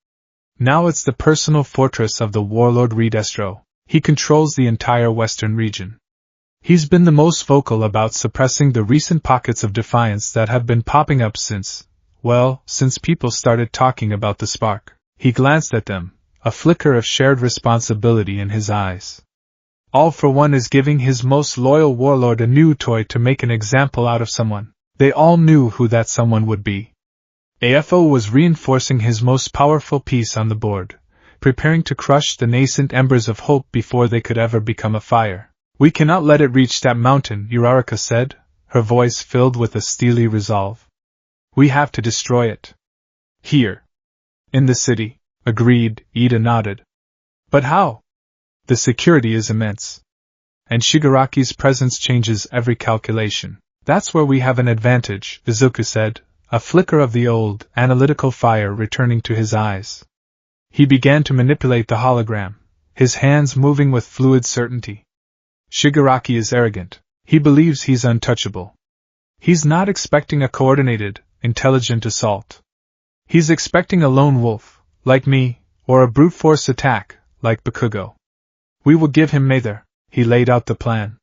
Now it's the personal fortress of the warlord Redestro. He controls the entire western region. He's been the most vocal about suppressing the recent pockets of defiance that have been popping up since people started talking about the spark. He glanced at them, a flicker of shared responsibility in his eyes. All for One is giving his most loyal warlord a new toy to make an example out of someone. They all knew who that someone would be. AFO was reinforcing his most powerful piece on the board, preparing to crush the nascent embers of hope before they could ever become a fire. We cannot let it reach that mountain, Uraraka said, her voice filled with a steely resolve. We have to destroy it. Here. In the city, agreed, Ida nodded. But how? The security is immense. And Shigaraki's presence changes every calculation. That's where we have an advantage, Izuku said, a flicker of the old, analytical fire returning to his eyes. He began to manipulate the hologram, his hands moving with fluid certainty. Shigaraki is arrogant. He believes he's untouchable. He's not expecting a coordinated, intelligent assault. He's expecting a lone wolf, like me, or a brute force attack, like Bakugo. We will give him Mather. He laid out the plan.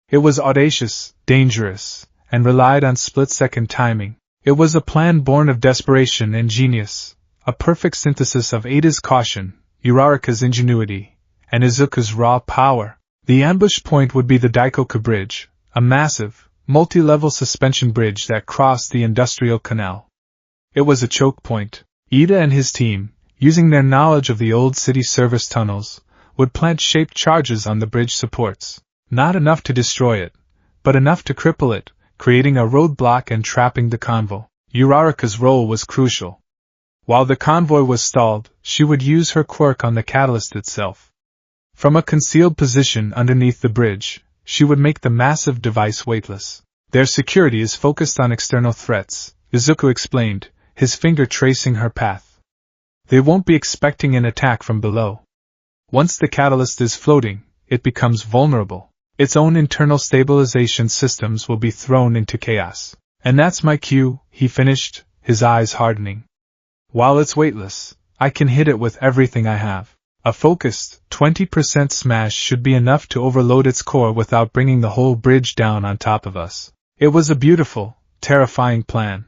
It was audacious, dangerous, and relied on split-second timing. It was a plan born of desperation and genius, a perfect synthesis of Ada's caution, Uraraka's ingenuity, and Izuku's raw power. The ambush point would be the Daikoku Bridge, a massive, multi-level suspension bridge that crossed the industrial canal. It was a choke point. Ida and his team, using their knowledge of the old city service tunnels, would plant shaped charges on the bridge supports, not enough to destroy it, but enough to cripple it, creating a roadblock and trapping the convoy. Uraraka's role was crucial. While the convoy was stalled, she would use her quirk on the catalyst itself. From a concealed position underneath the bridge, she would make the massive device weightless. Their security is focused on external threats, Izuku explained, his finger tracing her path. They won't be expecting an attack from below. Once the catalyst is floating, it becomes vulnerable. Its own internal stabilization systems will be thrown into chaos. And that's my cue, he finished, his eyes hardening. While it's weightless, I can hit it with everything I have. A focused, 20% smash should be enough to overload its core without bringing the whole bridge down on top of us. It was a beautiful, terrifying plan.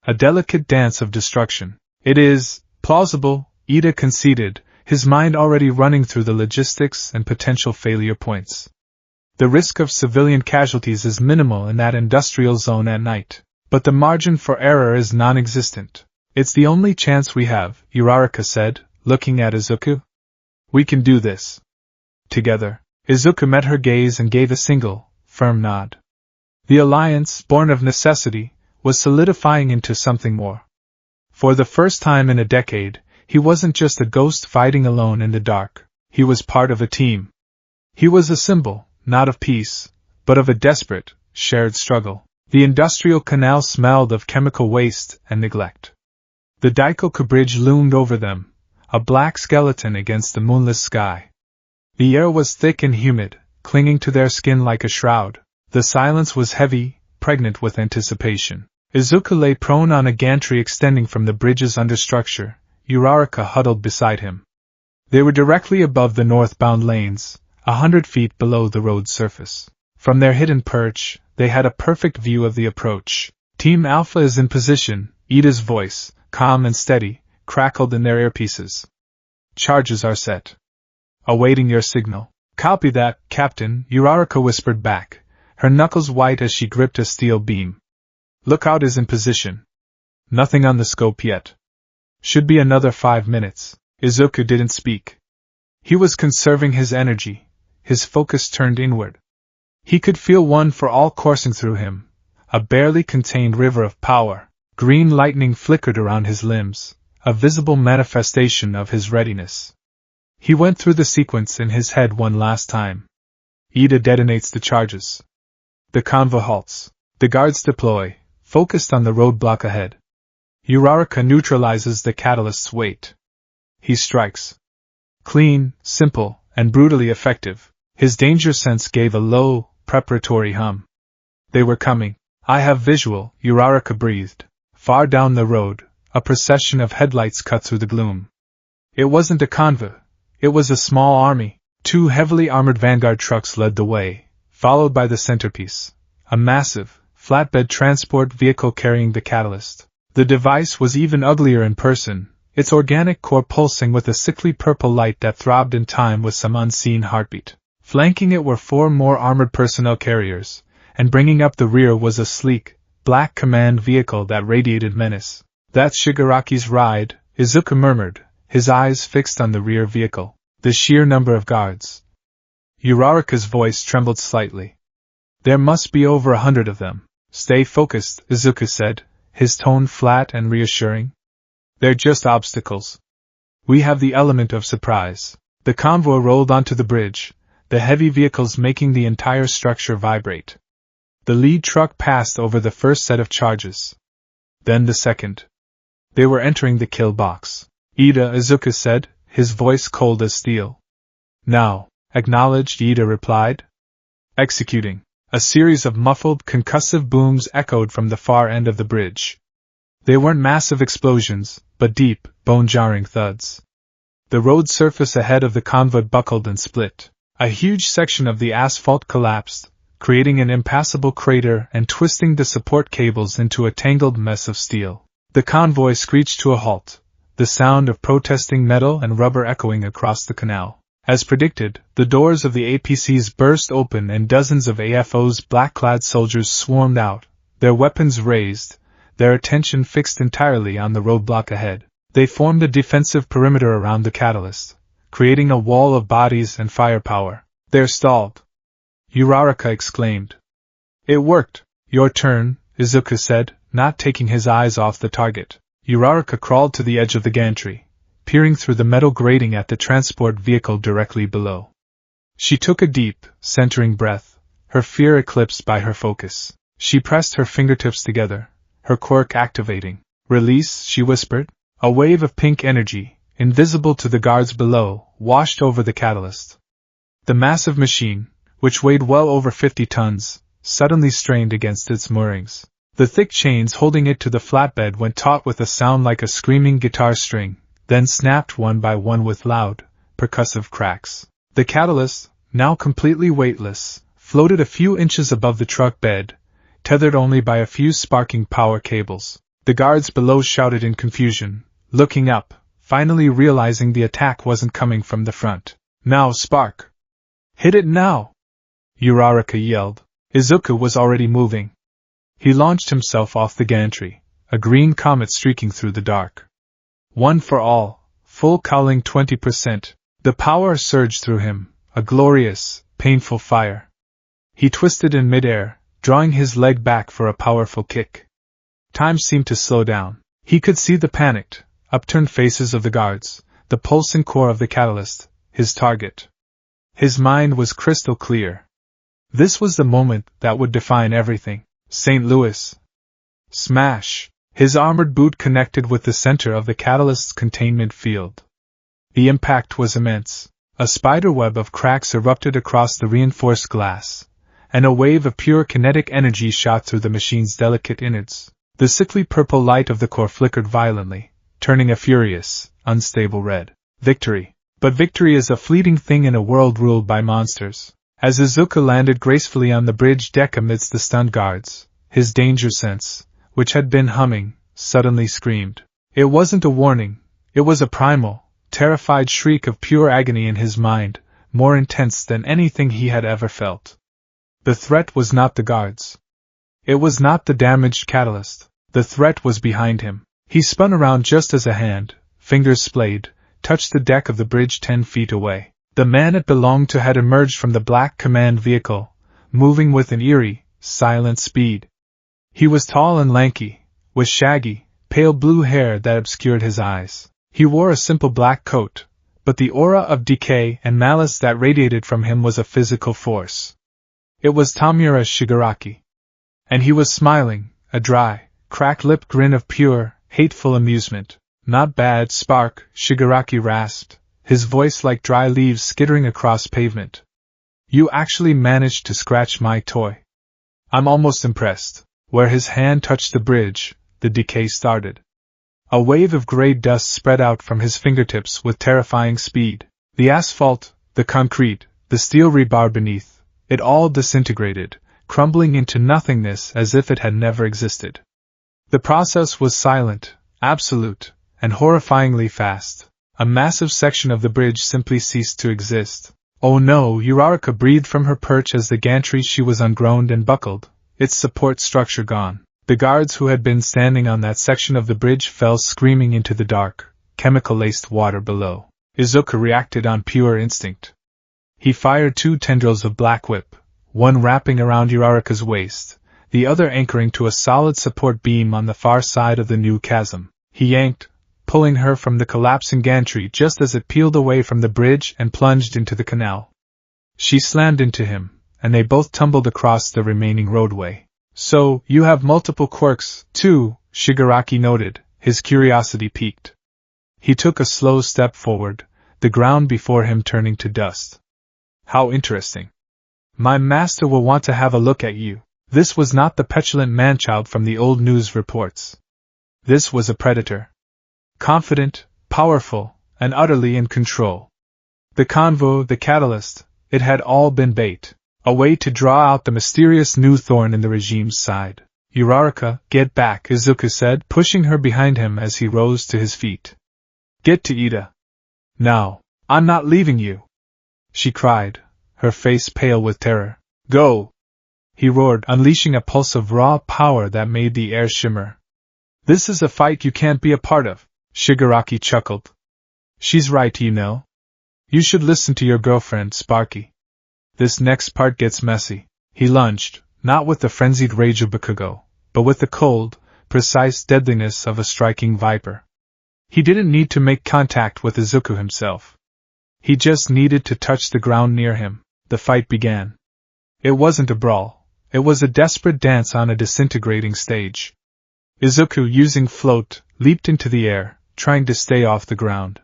A delicate dance of destruction. It is plausible, Ida conceded, his mind already running through the logistics and potential failure points. The risk of civilian casualties is minimal in that industrial zone at night, but the margin for error is non-existent. It's the only chance we have, Uraraka said, looking at Izuku. We can do this. Together. Izuku met her gaze and gave a single, firm nod. The alliance, born of necessity, was solidifying into something more. For the first time in a decade, he wasn't just a ghost fighting alone in the dark. He was part of a team. He was a symbol, not of peace, but of a desperate, shared struggle. The industrial canal smelled of chemical waste and neglect. The Daikoku Bridge loomed over them, a black skeleton against the moonless sky. The air was thick and humid, clinging to their skin like a shroud. The silence was heavy, pregnant with anticipation. Izuku lay prone on a gantry extending from the bridge's understructure, Uraraka huddled beside him. They were directly above the northbound lanes, 100 feet below the road's surface. From their hidden perch, they had a perfect view of the approach. Team Alpha is in position, Ida's voice, calm and steady, crackled in their earpieces. Charges are set. Awaiting your signal. Copy that, Captain, Uraraka whispered back, her knuckles white as she gripped a steel beam. Lookout is in position. Nothing on the scope yet. Should be another 5 minutes. Izuku didn't speak. He was conserving his energy, his focus turned inward. He could feel one for all coursing through him, a barely contained river of power. Green lightning flickered around his limbs, a visible manifestation of his readiness. He went through the sequence in his head one last time. Ida detonates the charges. The convoy halts. The guards deploy, focused on the roadblock ahead. Uraraka neutralizes the catalyst's weight. He strikes. Clean, simple, and brutally effective. His danger sense gave a low, preparatory hum. They were coming. I have visual, Uraraka breathed. Far down the road, a procession of headlights cut through the gloom. It wasn't a convoy. It was a small army. 2 heavily armored vanguard trucks led the way, followed by the centerpiece, a massive, flatbed transport vehicle carrying the catalyst. The device was even uglier in person, its organic core pulsing with a sickly purple light that throbbed in time with some unseen heartbeat. Flanking it were 4 more armored personnel carriers, and bringing up the rear was a sleek, black command vehicle that radiated menace. "That's Shigaraki's ride," Izuku murmured, his eyes fixed on the rear vehicle. "The sheer number of guards." Uraraka's voice trembled slightly. "There must be over 100 of them." "Stay focused," Izuku said, his tone flat and reassuring. "They're just obstacles. We have the element of surprise." The convoy rolled onto the bridge, the heavy vehicles making the entire structure vibrate. The lead truck passed over the first set of charges. Then the second. They were entering the kill box. "Ida," Izuku said, his voice cold as steel. "Now," acknowledged Ida replied. "Executing." A series of muffled, concussive booms echoed from the far end of the bridge. They weren't massive explosions, but deep, bone-jarring thuds. The road surface ahead of the convoy buckled and split. A huge section of the asphalt collapsed, creating an impassable crater and twisting the support cables into a tangled mess of steel. The convoy screeched to a halt, the sound of protesting metal and rubber echoing across the canal. As predicted, the doors of the APCs burst open and dozens of AFO's black-clad soldiers swarmed out, their weapons raised, their attention fixed entirely on the roadblock ahead. They formed a defensive perimeter around the catalyst, creating a wall of bodies and firepower. "They're stalled," Uraraka exclaimed. "It worked." "Your turn," Izuku said, not taking his eyes off the target. Uraraka crawled to the edge of the gantry, peering through the metal grating at the transport vehicle directly below. She took a deep, centering breath, her fear eclipsed by her focus. She pressed her fingertips together, her quirk activating. "Release," she whispered. A wave of pink energy, invisible to the guards below, washed over the catalyst. The massive machine, which weighed well over 50 tons, suddenly strained against its moorings. The thick chains holding it to the flatbed went taut with a sound like a screaming guitar string, then snapped one by one with loud, percussive cracks. The catalyst, now completely weightless, floated a few inches above the truck bed, tethered only by a few sparking power cables. The guards below shouted in confusion, looking up, finally realizing the attack wasn't coming from the front. "Now, Spark! Hit it now!" Uraraka yelled. Izuku was already moving. He launched himself off the gantry, a green comet streaking through the dark. One for all, full cowling 20%. The power surged through him, a glorious, painful fire. He twisted in midair, drawing his leg back for a powerful kick. Time seemed to slow down. He could see the panicked, upturned faces of the guards, the pulsing core of the catalyst, his target. His mind was crystal clear. This was the moment that would define everything. St. Louis. Smash! His armored boot connected with the center of the catalyst's containment field. The impact was immense. A spiderweb of cracks erupted across the reinforced glass, and a wave of pure kinetic energy shot through the machine's delicate innards. The sickly purple light of the core flickered violently, turning a furious, unstable red. Victory. But victory is a fleeting thing in a world ruled by monsters. As Izuku landed gracefully on the bridge deck amidst the stunned guards, his danger sense, which had been humming, suddenly screamed. It wasn't a warning, it was a primal, terrified shriek of pure agony in his mind, more intense than anything he had ever felt. The threat was not the guards. It was not the damaged catalyst. The threat was behind him. He spun around just as a hand, fingers splayed, touched the deck of the bridge 10 feet away. The man it belonged to had emerged from the black command vehicle, moving with an eerie, silent speed. He was tall and lanky, with shaggy, pale blue hair that obscured his eyes. He wore a simple black coat, but the aura of decay and malice that radiated from him was a physical force. It was Tamura Shigaraki. And he was smiling, a dry, cracked-lipped grin of pure, hateful amusement. "Not bad, Spark," Shigaraki rasped, his voice like dry leaves skittering across pavement. "You actually managed to scratch my toy. I'm almost impressed." Where his hand touched the bridge, the decay started. A wave of gray dust spread out from his fingertips with terrifying speed. The asphalt, the concrete, the steel rebar beneath, it all disintegrated, crumbling into nothingness as if it had never existed. The process was silent, absolute, and horrifyingly fast. A massive section of the bridge simply ceased to exist. "Oh no!" Uraraka breathed from her perch as the gantry she was on groaned and buckled, its support structure gone. The guards who had been standing on that section of the bridge fell screaming into the dark, chemical-laced water below. Izuku reacted on pure instinct. He fired 2 tendrils of Black Whip, one wrapping around Uraraka's waist, the other anchoring to a solid support beam on the far side of the new chasm. He yanked, pulling her from the collapsing gantry just as it peeled away from the bridge and plunged into the canal. She slammed into him, and they both tumbled across the remaining roadway. So, you have multiple quirks, too, Shigaraki noted, his curiosity piqued. He took a slow step forward, the ground before him turning to dust. How interesting. My master will want to have a look at you. This was not the petulant manchild from the old news reports. This was a predator. Confident, powerful, and utterly in control. The convo, the catalyst, it had all been bait. A way to draw out the mysterious new thorn in the regime's side. Uraraka, get back, Izuku said, pushing her behind him as he rose to his feet. Get to Ida. Now, I'm not leaving you, she cried, her face pale with terror. Go! He roared, unleashing a pulse of raw power that made the air shimmer. This is a fight you can't be a part of, Shigaraki chuckled. She's right, you know. You should listen to your girlfriend, Sparky. This next part gets messy. He lunged, not with the frenzied rage of Bakugo, but with the cold, precise deadliness of a striking viper. He didn't need to make contact with Izuku himself. He just needed to touch the ground near him. The fight began. It wasn't a brawl. It was a desperate dance on a disintegrating stage. Izuku, using float, leaped into the air, trying to stay off the ground.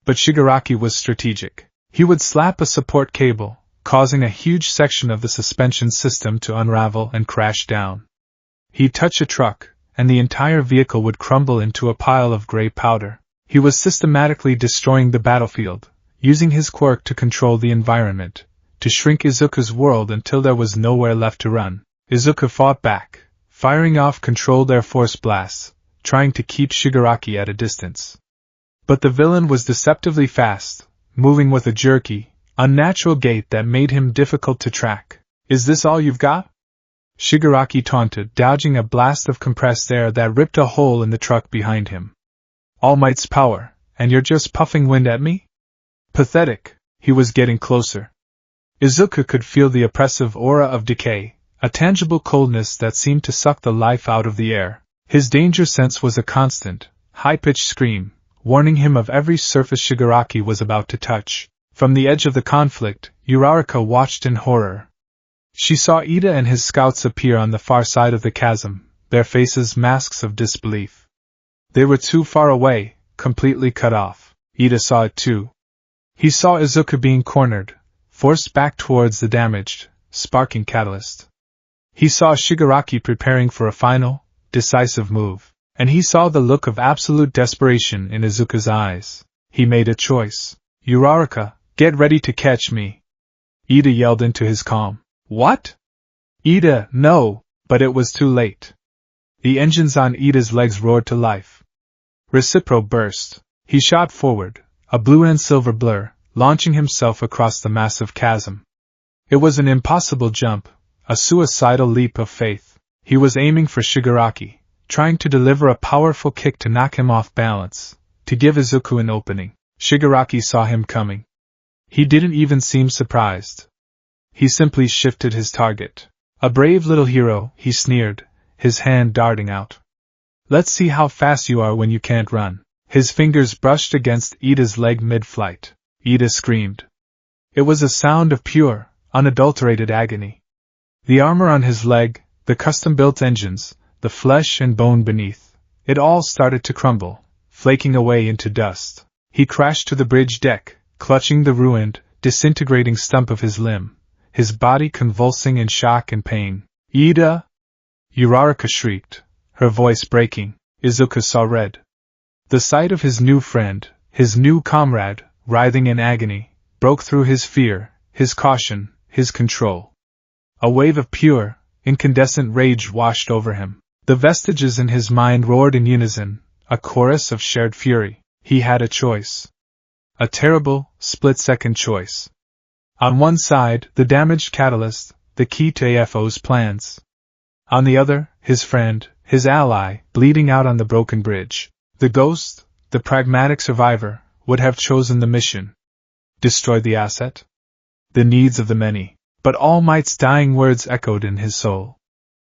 But Shigaraki was strategic. He would slap a support cable, causing a huge section of the suspension system to unravel and crash down. He'd touch a truck, and the entire vehicle would crumble into a pile of gray powder. He was systematically destroying the battlefield, using his quirk to control the environment, to shrink Izuku's world until there was nowhere left to run. Izuku fought back, firing off controlled air force blasts, trying to keep Shigaraki at a distance. But the villain was deceptively fast, moving with a jerky, unnatural gait that made him difficult to track. Is this all you've got? Shigaraki taunted, dodging a blast of compressed air that ripped a hole in the truck behind him. All Might's power, and you're just puffing wind at me? Pathetic. He was getting closer. Izuku could feel the oppressive aura of decay, a tangible coldness that seemed to suck the life out of the air. His danger sense was a constant, high-pitched scream, warning him of every surface Shigaraki was about to touch. From the edge of the conflict, Uraraka watched in horror. She saw Ida and his scouts appear on the far side of the chasm, their faces masks of disbelief. They were too far away, completely cut off. Ida saw it too. He saw Izuku being cornered, forced back towards the damaged, sparking catalyst. He saw Shigaraki preparing for a final, decisive move, and he saw the look of absolute desperation in Izuku's eyes. He made a choice. Uraraka, get ready to catch me. Ida yelled into his calm. What? Ida, no, but it was too late. The engines on Ida's legs roared to life. Recipro burst. He shot forward, a blue and silver blur, launching himself across the massive chasm. It was an impossible jump, a suicidal leap of faith. He was aiming for Shigaraki, trying to deliver a powerful kick to knock him off balance, to give Izuku an opening. Shigaraki saw him coming. He didn't even seem surprised. He simply shifted his target. A brave little hero, he sneered, his hand darting out. Let's see how fast you are when you can't run. His fingers brushed against Ida's leg mid-flight. Ida screamed. It was a sound of pure, unadulterated agony. The armor on his leg, the custom-built engines, the flesh and bone beneath, it all started to crumble, flaking away into dust. He crashed to the bridge deck, clutching the ruined, disintegrating stump of his limb, his body convulsing in shock and pain. Ida! Uraraka shrieked, her voice breaking. Izuku saw red. The sight of his new friend, his new comrade, writhing in agony, broke through his fear, his caution, his control. A wave of pure, incandescent rage washed over him. The vestiges in his mind roared in unison, a chorus of shared fury. He had a choice. A terrible, split-second choice. On one side, the damaged catalyst, the key to AFO's plans. On the other, his friend, his ally, bleeding out on the broken bridge. The ghost, the pragmatic survivor, would have chosen the mission. Destroy the asset? The needs of the many. But All Might's dying words echoed in his soul.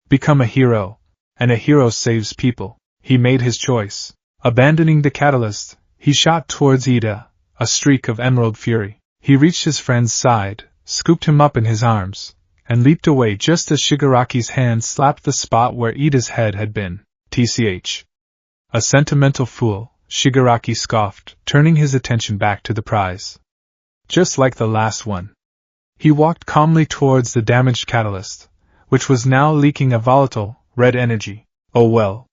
Become a hero, and a hero saves people. He made his choice. Abandoning the catalyst, he shot towards Ida, a streak of emerald fury. He reached his friend's side, scooped him up in his arms, and leaped away just as Shigaraki's hand slapped the spot where Ida's head had been. TCH. A sentimental fool, Shigaraki scoffed, turning his attention back to the prize. Just like the last one. He walked calmly towards the damaged catalyst, which was now leaking a volatile, red energy. Oh well.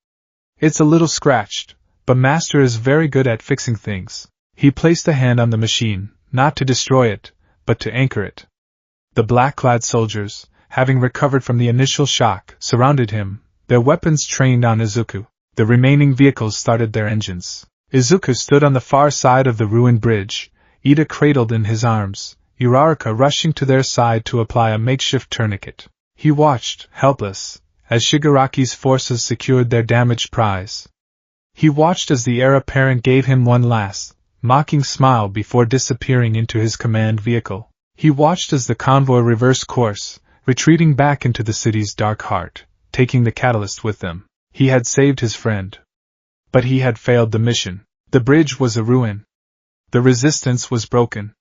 It's a little scratched, but Master is very good at fixing things. He placed a hand on the machine, not to destroy it, but to anchor it. The black-clad soldiers, having recovered from the initial shock, surrounded him, their weapons trained on Izuku. The remaining vehicles started their engines. Izuku stood on the far side of the ruined bridge, Ida cradled in his arms, Uraraka rushing to their side to apply a makeshift tourniquet. He watched, helpless, as Shigaraki's forces secured their damaged prize. He watched as the heir apparent gave him one last, mocking smile before disappearing into his command vehicle. He watched as the convoy reversed course, retreating back into the city's dark heart, taking the catalyst with them. He had saved his friend. But he had failed the mission. The bridge was a ruin. The resistance was broken.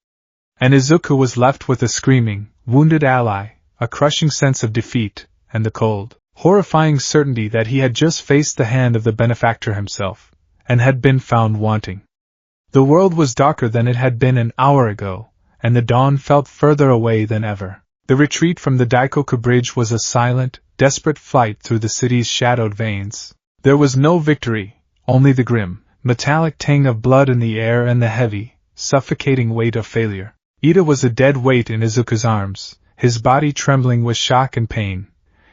And Izuku was left with a screaming, wounded ally, a crushing sense of defeat, and the cold, horrifying certainty that he had just faced the hand of the benefactor himself, and had been found wanting. The world was darker than it had been an hour ago, and the dawn felt further away than ever. The retreat from the Daikoku Bridge was a silent, desperate flight through the city's shadowed veins. There was no victory, only the grim, metallic tang of blood in the air and the heavy, suffocating weight of failure. Ida was a dead weight in Izuku's arms, his body trembling with shock and pain,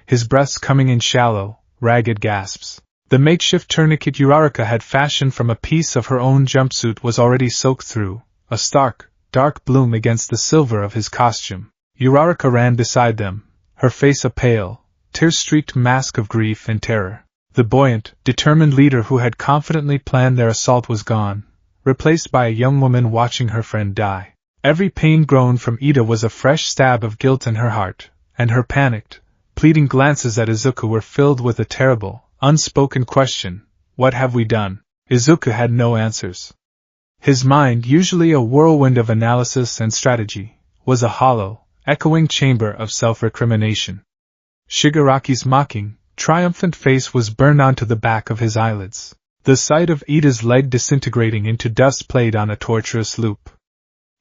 his breaths coming in shallow, ragged gasps. The makeshift tourniquet Uraraka had fashioned from a piece of her own jumpsuit was already soaked through, a stark, dark bloom against the silver of his costume. Uraraka ran beside them, her face a pale, tear-streaked mask of grief and terror. The buoyant, determined leader who had confidently planned their assault was gone, replaced by a young woman watching her friend die. Every pain groan from Ida was a fresh stab of guilt in her heart, and her panicked, pleading glances at Izuku were filled with a terrible, unspoken question: what have we done? Izuku had no answers. His mind, usually a whirlwind of analysis and strategy, was a hollow, echoing chamber of self-recrimination. Shigaraki's mocking, triumphant face was burned onto the back of his eyelids. The sight of Ida's leg disintegrating into dust played on a torturous loop.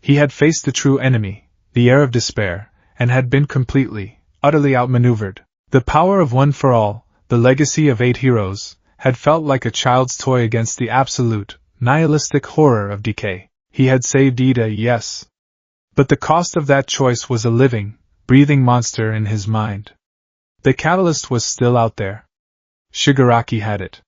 He had faced the true enemy, the heir of despair, and had been completely, utterly outmaneuvered. The power of one for all, the legacy of 8 heroes, had felt like a child's toy against the absolute, nihilistic horror of decay. He had saved Ida, yes. But the cost of that choice was a living, breathing monster in his mind. The catalyst was still out there. Shigaraki had it.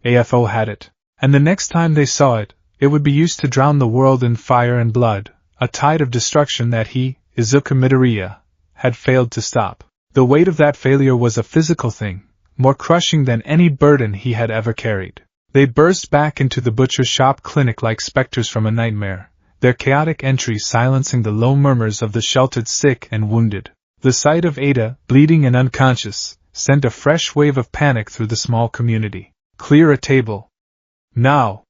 AFO had it. And the next time they saw it, it would be used to drown the world in fire and blood, a tide of destruction that he, Izuku Midoriya, had failed to stop. The weight of that failure was a physical thing, more crushing than any burden he had ever carried. They burst back into the butcher shop clinic like specters from a nightmare, their chaotic entry silencing the low murmurs of the sheltered sick and wounded. The sight of Ada, bleeding and unconscious, sent a fresh wave of panic through the small community. Clear a table. Now!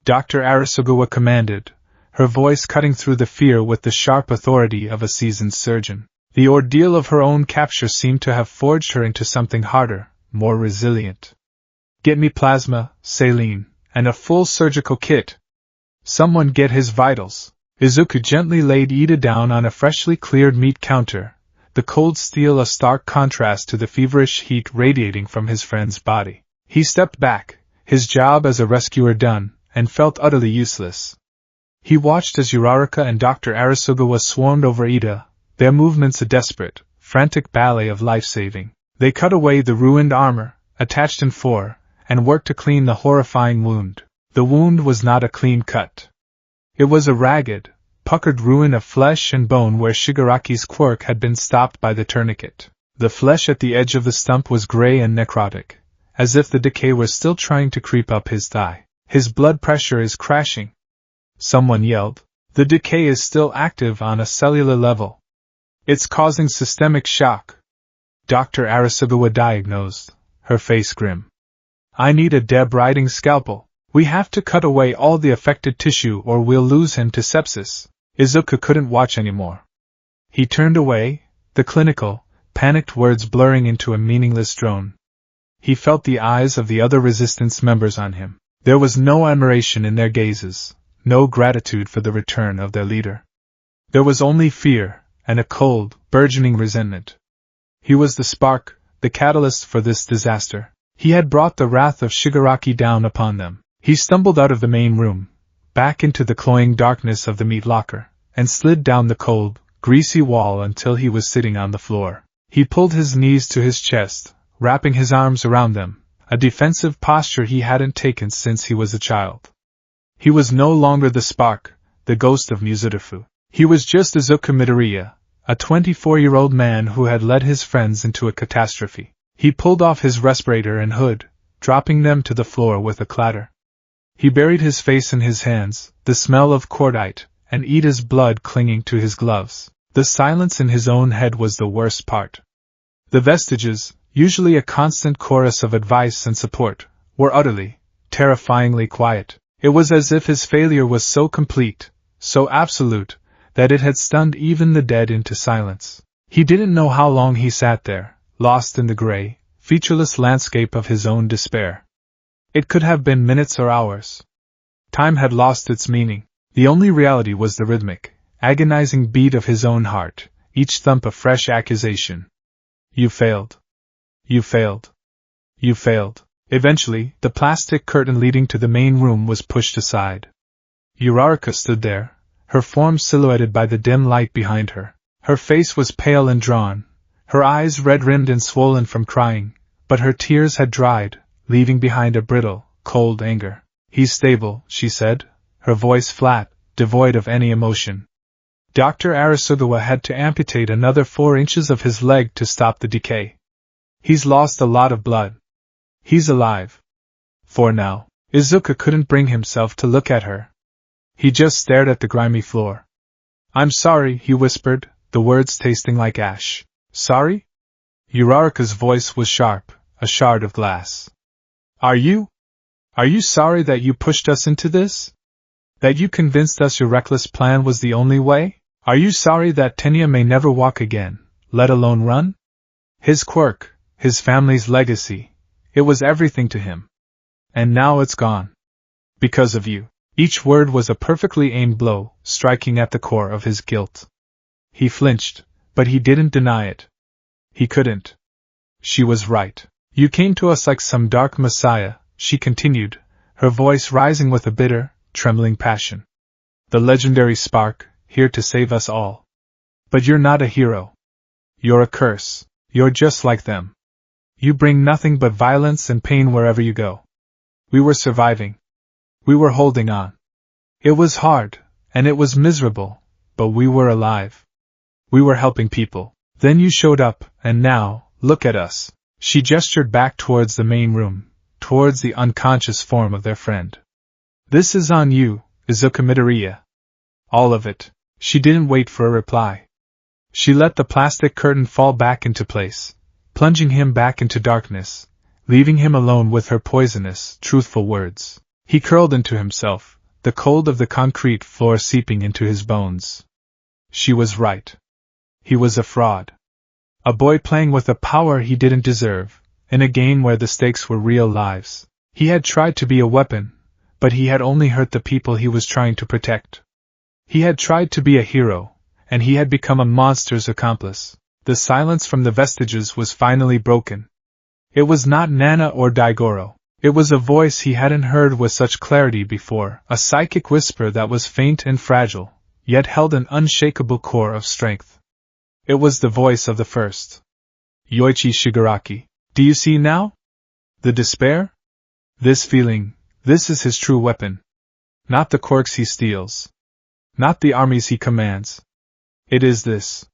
Dr. Arasugawa commanded, her voice cutting through the fear with the sharp authority of a seasoned surgeon. The ordeal of her own capture seemed to have forged her into something harder, more resilient. Get me plasma, saline, and a full surgical kit. Someone get his vitals. Izuku gently laid Ida down on a freshly cleared meat counter, the cold steel a stark contrast to the feverish heat radiating from his friend's body. He stepped back, his job as a rescuer done, and felt utterly useless. He watched as Uraraka and Dr. Arasugawa swarmed over Ida, their movements a desperate, frantic ballet of life-saving. They cut away the ruined armor, attached in 4, and worked to clean the horrifying wound. The wound was not a clean cut. It was a ragged, puckered ruin of flesh and bone where Shigaraki's quirk had been stopped by the tourniquet. The flesh at the edge of the stump was gray and necrotic, as if the decay were still trying to creep up his thigh. His blood pressure is crashing. Someone yelled. The decay is still active on a cellular level. It's causing systemic shock. Dr. Arasugawa diagnosed, her face grim. I need a debriding scalpel. We have to cut away all the affected tissue or we'll lose him to sepsis. Izuku couldn't watch anymore. He turned away, the clinical, panicked words blurring into a meaningless drone. He felt the eyes of the other resistance members on him. There was no admiration in their gazes, no gratitude for the return of their leader. There was only fear, and a cold, burgeoning resentment. He was the spark, the catalyst for this disaster. He had brought the wrath of Shigaraki down upon them. He stumbled out of the main room, back into the cloying darkness of the meat locker, and slid down the cold, greasy wall until he was sitting on the floor. He pulled his knees to his chest, wrapping his arms around them, a defensive posture he hadn't taken since he was a child. He was no longer the spark, the ghost of Muzurifu. He was just Izuku Midoriya, a 24-year-old man who had led his friends into a catastrophe. He pulled off his respirator and hood, dropping them to the floor with a clatter. He buried his face in his hands, the smell of cordite and Ida's blood clinging to his gloves. The silence in his own head was the worst part. The vestiges, usually a constant chorus of advice and support, were utterly, terrifyingly quiet. It was as if his failure was so complete, so absolute, that it had stunned even the dead into silence. He didn't know how long he sat there, lost in the gray, featureless landscape of his own despair. It could have been minutes or hours. Time had lost its meaning. The only reality was the rhythmic, agonizing beat of his own heart, each thump a fresh accusation. You failed. You failed. You failed. Eventually, the plastic curtain leading to the main room was pushed aside. Uraraka stood there, her form silhouetted by the dim light behind her. Her face was pale and drawn, her eyes red-rimmed and swollen from crying, but her tears had dried, leaving behind a brittle, cold anger. He's stable, she said, her voice flat, devoid of any emotion. Dr. Arasugawa had to amputate another 4 inches of his leg to stop the decay. He's lost a lot of blood. He's alive. For now. Izuku couldn't bring himself to look at her. He just stared at the grimy floor. I'm sorry, he whispered, the words tasting like ash. Sorry? Uraraka's voice was sharp, a shard of glass. Are you sorry that you pushed us into this? That you convinced us your reckless plan was the only way? Are you sorry that Tenya may never walk again, let alone run? His quirk, his family's legacy, it was everything to him. And now it's gone. Because of you. Each word was a perfectly aimed blow, striking at the core of his guilt. He flinched, but he didn't deny it. He couldn't. She was right. You came to us like some dark messiah, she continued, her voice rising with a bitter, trembling passion. The legendary spark, here to save us all. But you're not a hero. You're a curse. You're just like them. You bring nothing but violence and pain wherever you go. We were surviving. We were holding on. It was hard, and it was miserable, but we were alive. We were helping people. Then you showed up, and now, look at us. She gestured back towards the main room, towards the unconscious form of their friend. This is on you, Izuku Midoriya. All of it. She didn't wait for a reply. She let the plastic curtain fall back into place, plunging him back into darkness, leaving him alone with her poisonous, truthful words. He curled into himself, the cold of the concrete floor seeping into his bones. She was right. He was a fraud. A boy playing with a power he didn't deserve, in a game where the stakes were real lives. He had tried to be a weapon, but he had only hurt the people he was trying to protect. He had tried to be a hero, and he had become a monster's accomplice. The silence from the vestiges was finally broken. It was not Nana or Daigoro. It was a voice he hadn't heard with such clarity before, a psychic whisper that was faint and fragile, yet held an unshakable core of strength. It was the voice of the first. Yoichi Shigaraki. Do you see now? The despair? This feeling, this is his true weapon. Not the quirks he steals. Not the armies he commands. It is this.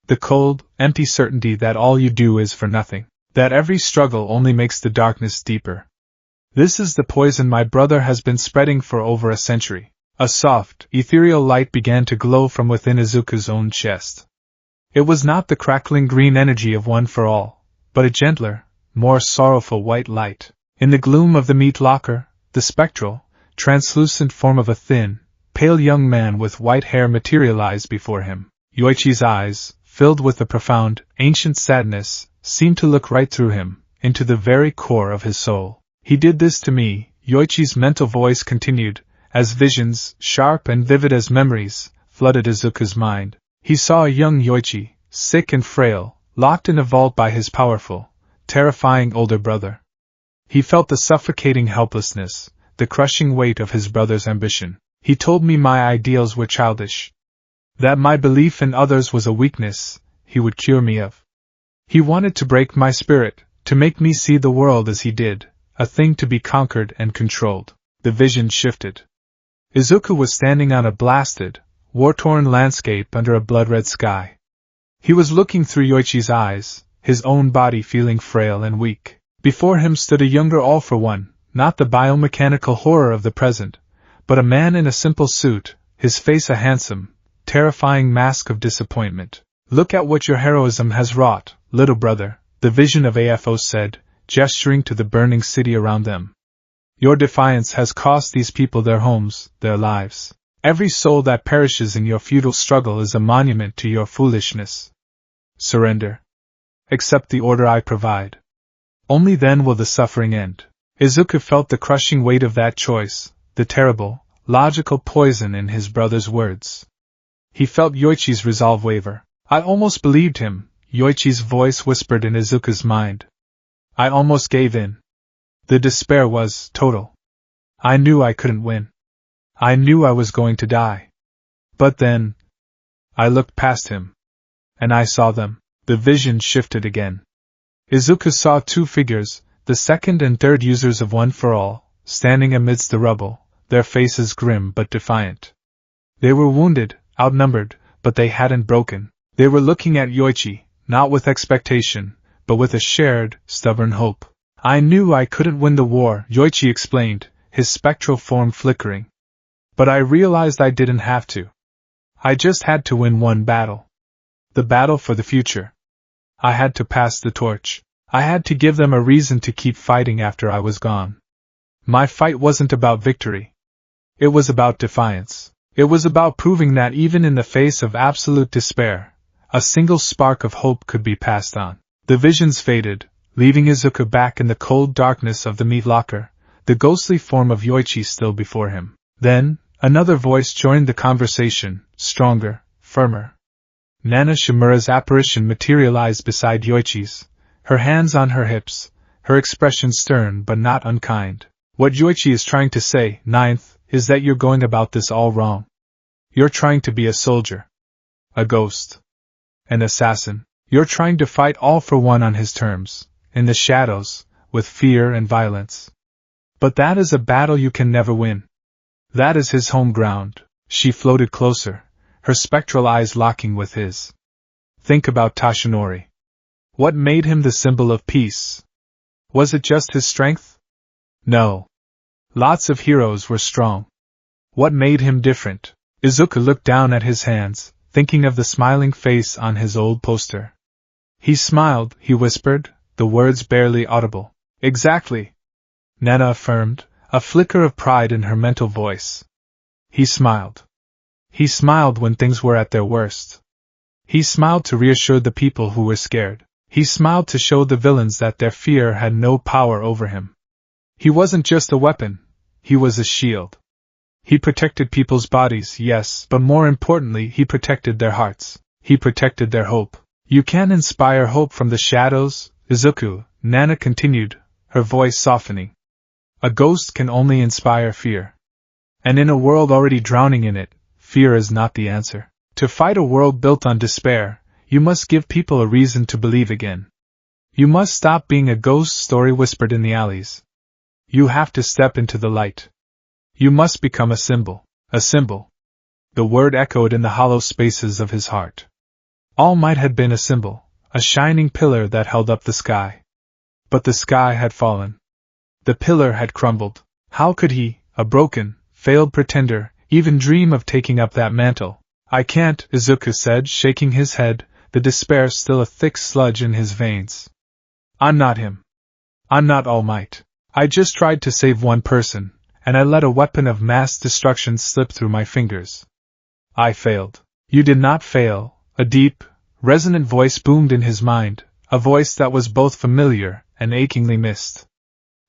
The cold, empty certainty that all you do is for nothing. That every struggle only makes the darkness deeper. This is the poison my brother has been spreading for over a century. A soft, ethereal light began to glow from within Izuku's own chest. It was not the crackling green energy of One for All, but a gentler, more sorrowful white light. In the gloom of the meat locker, the spectral, translucent form of a thin, pale young man with white hair materialized before him. Yoichi's eyes, filled with a profound, ancient sadness, seemed to look right through him, into the very core of his soul. He did this to me, Yoichi's mental voice continued, as visions, sharp and vivid as memories, flooded Izuku's mind. He saw a young Yoichi, sick and frail, locked in a vault by his powerful, terrifying older brother. He felt the suffocating helplessness, the crushing weight of his brother's ambition. He told me my ideals were childish. That my belief in others was a weakness he would cure me of. He wanted to break my spirit, to make me see the world as he did, a thing to be conquered and controlled. The vision shifted. Izuku was standing on a blasted, war-torn landscape under a blood-red sky. He was looking through Yoichi's eyes, his own body feeling frail and weak. Before him stood a younger all-for-one, not the biomechanical horror of the present, but a man in a simple suit, his face a handsome, terrifying mask of disappointment. Look at what your heroism has wrought, little brother, the vision of AFO said, gesturing to the burning city around them. Your defiance has cost these people their homes, their lives. Every soul that perishes in your futile struggle is a monument to your foolishness. Surrender. Accept the order I provide. Only then will the suffering end. Izuku felt the crushing weight of that choice, the terrible, logical poison in his brother's words. He felt Yoichi's resolve waver. I almost believed him, Yoichi's voice whispered in Izuku's mind. I almost gave in. The despair was total. I knew I couldn't win. I knew I was going to die. But then, I looked past him. And I saw them. The vision shifted again. Izuku saw two figures, the second and third users of One for All, standing amidst the rubble, their faces grim but defiant. They were wounded, outnumbered, but they hadn't broken. They were looking at Yoichi, not with expectation, but with a shared, stubborn hope. I knew I couldn't win the war, Yoichi explained, his spectral form flickering. But I realized I didn't have to. I just had to win one battle. The battle for the future. I had to pass the torch. I had to give them a reason to keep fighting after I was gone. My fight wasn't about victory. It was about defiance. It was about proving that even in the face of absolute despair, a single spark of hope could be passed on. The visions faded, leaving Izuku back in the cold darkness of the meat locker, the ghostly form of Yoichi still before him. Then, another voice joined the conversation, stronger, firmer. Nana Shimura's apparition materialized beside Yoichi's, her hands on her hips, her expression stern but not unkind. What Yoichi is trying to say, ninth, is that you're going about this all wrong. You're trying to be a soldier. A ghost. An assassin. You're trying to fight all for one on his terms, in the shadows, with fear and violence. But that is a battle you can never win. That is his home ground. She floated closer, her spectral eyes locking with his. Think about Tashinori. What made him the symbol of peace? Was it just his strength? No. Lots of heroes were strong. What made him different? Izuku looked down at his hands, thinking of the smiling face on his old poster. He smiled, he whispered, the words barely audible. Exactly. Nana affirmed, a flicker of pride in her mental voice. He smiled. He smiled when things were at their worst. He smiled to reassure the people who were scared. He smiled to show the villains that their fear had no power over him. He wasn't just a weapon, he was a shield. He protected people's bodies, yes, but more importantly, he protected their hearts. He protected their hope. You can inspire hope from the shadows, Izuku, Nana continued, her voice softening. A ghost can only inspire fear. And in a world already drowning in it, fear is not the answer. To fight a world built on despair, you must give people a reason to believe again. You must stop being a ghost story whispered in the alleys. You have to step into the light. You must become a symbol. A symbol. The word echoed in the hollow spaces of his heart. All Might had been a symbol, a shining pillar that held up the sky. But the sky had fallen. The pillar had crumbled. How could he, a broken, failed pretender, even dream of taking up that mantle? I can't, Izuku said, shaking his head, the despair still a thick sludge in his veins. I'm not him. I'm not All Might. I just tried to save one person, and I let a weapon of mass destruction slip through my fingers. I failed. You did not fail, a deep, resonant voice boomed in his mind, a voice that was both familiar and achingly missed.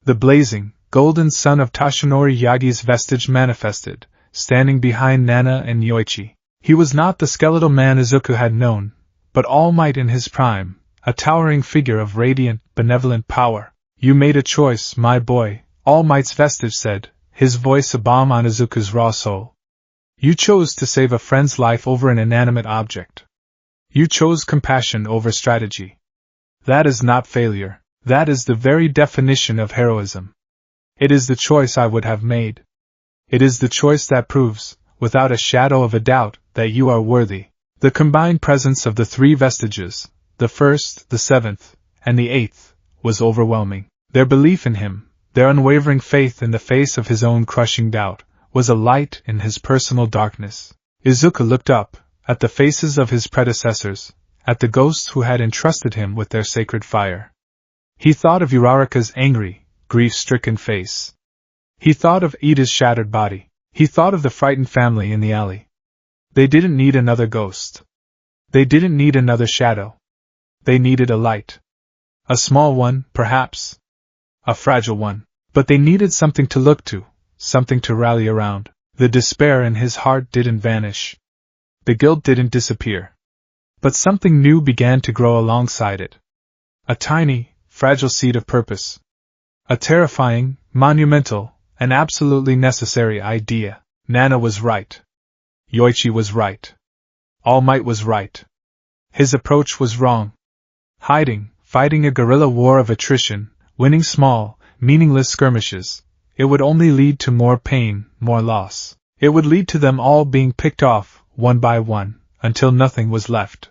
The blazing, golden sun of Tashinori Yagi's vestige manifested, standing behind Nana and Yoichi. He was not the skeletal man Izuku had known, but All Might in his prime, a towering figure of radiant, benevolent power. You made a choice, my boy, All Might's vestige said, his voice a balm on Izuku's raw soul. You chose to save a friend's life over an inanimate object. You chose compassion over strategy. That is not failure. That is the very definition of heroism. It is the choice I would have made. It is the choice that proves, without a shadow of a doubt, that you are worthy. The combined presence of the three vestiges, the first, the seventh, and the eighth, was overwhelming. Their belief in him, their unwavering faith in the face of his own crushing doubt, was a light in his personal darkness. Izuku looked up, at the faces of his predecessors, at the ghosts who had entrusted him with their sacred fire. He thought of Uraraka's angry, grief-stricken face. He thought of Ida's shattered body. He thought of the frightened family in the alley. They didn't need another ghost. They didn't need another shadow. They needed a light. A small one, perhaps. A fragile one. But they needed something to look to, something to rally around. The despair in his heart didn't vanish. The guilt didn't disappear. But something new began to grow alongside it. A tiny, fragile seed of purpose. A terrifying, monumental, and absolutely necessary idea. Nana was right. Yoichi was right. All Might was right. His approach was wrong. Hiding, fighting a guerrilla war of attrition, winning small, meaningless skirmishes, it would only lead to more pain, more loss. It would lead to them all being picked off, one by one, until nothing was left.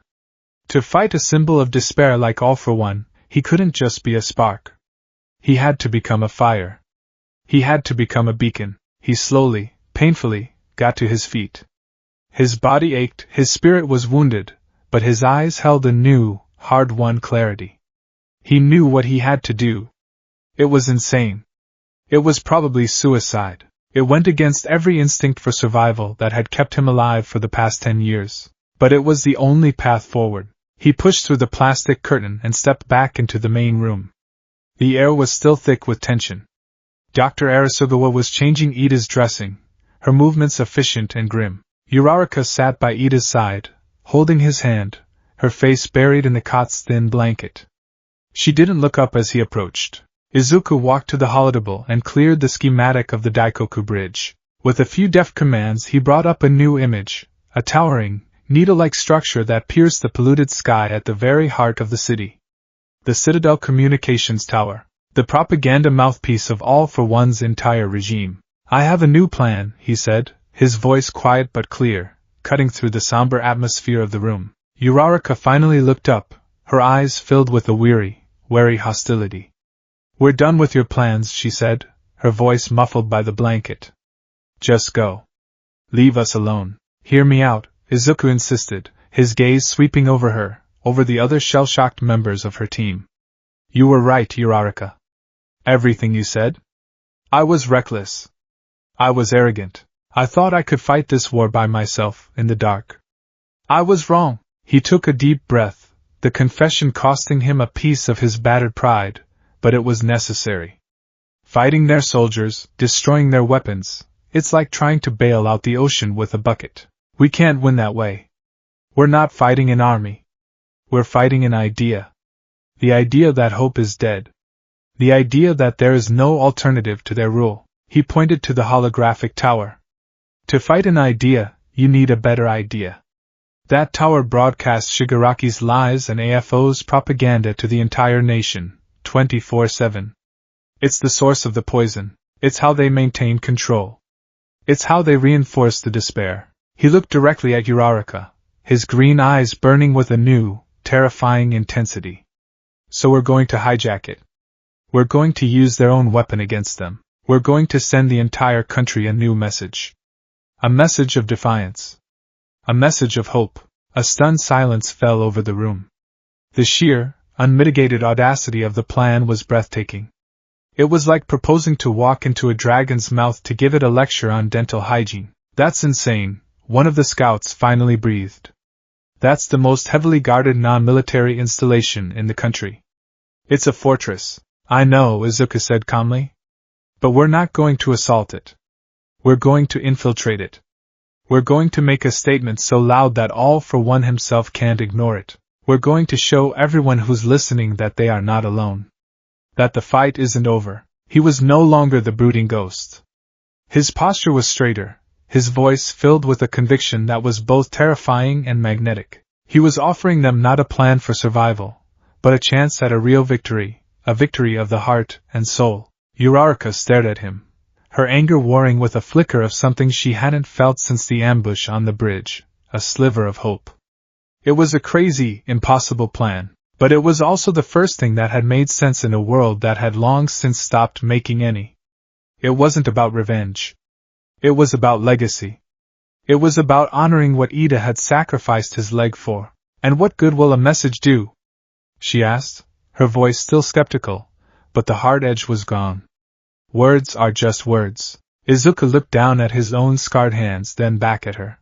To fight a symbol of despair like All for One, he couldn't just be a spark. He had to become a fire. He had to become a beacon. He slowly, painfully, got to his feet. His body ached, his spirit was wounded, but his eyes held a new, hard-won clarity. He knew what he had to do. It was insane. It was probably suicide. It went against every instinct for survival that had kept him alive for the past 10 years. But it was the only path forward. He pushed through the plastic curtain and stepped back into the main room. The air was still thick with tension. Dr. Arisugawa was changing Ida's dressing, her movements efficient and grim. Uraraka sat by Ida's side, holding his hand, her face buried in the cot's thin blanket. She didn't look up as he approached. Izuku walked to the holotable and cleared the schematic of the Daikoku bridge. With a few deft commands he brought up a new image, a towering, needle-like structure that pierced the polluted sky at the very heart of the city. The Citadel Communications Tower, the propaganda mouthpiece of All for One's entire regime. I have a new plan, he said, his voice quiet but clear, cutting through the somber atmosphere of the room. Uraraka finally looked up, her eyes filled with a weary, wary hostility. We're done with your plans, she said, her voice muffled by the blanket. Just go. Leave us alone. Hear me out, Izuku insisted, his gaze sweeping over her, over the other shell-shocked members of her team. You were right, Uraraka. Everything you said? I was reckless. I was arrogant. I thought I could fight this war by myself, in the dark. I was wrong. He took a deep breath, the confession costing him a piece of his battered pride, but it was necessary. Fighting their soldiers, destroying their weapons, it's like trying to bail out the ocean with a bucket. We can't win that way. We're not fighting an army. We're fighting an idea. The idea that hope is dead. The idea that there is no alternative to their rule. He pointed to the holographic tower. To fight an idea, you need a better idea. That tower broadcasts Shigaraki's lies and AFO's propaganda to the entire nation, 24/7. It's the source of the poison. It's how they maintain control. It's how they reinforce the despair. He looked directly at Uraraka, his green eyes burning with a new, terrifying intensity. So we're going to hijack it. We're going to use their own weapon against them. We're going to send the entire country a new message. A message of defiance. A message of hope. A stunned silence fell over the room. The sheer, unmitigated audacity of the plan was breathtaking. It was like proposing to walk into a dragon's mouth to give it a lecture on dental hygiene. That's insane, one of the scouts finally breathed. That's the most heavily guarded non-military installation in the country. It's a fortress. I know, Izuku said calmly. But we're not going to assault it. We're going to infiltrate it. We're going to make a statement so loud that All for One himself can't ignore it. We're going to show everyone who's listening that they are not alone. That the fight isn't over. He was no longer the brooding ghost. His posture was straighter, his voice filled with a conviction that was both terrifying and magnetic. He was offering them not a plan for survival, but a chance at a real victory, a victory of the heart and soul. Uraraka stared at him, her anger warring with a flicker of something she hadn't felt since the ambush on the bridge, a sliver of hope. It was a crazy, impossible plan, but it was also the first thing that had made sense in a world that had long since stopped making any. It wasn't about revenge. It was about legacy. It was about honoring what Ida had sacrificed his leg for. And what good will a message do? She asked, her voice still skeptical, but the hard edge was gone. Words are just words. Izuku looked down at his own scarred hands, then back at her.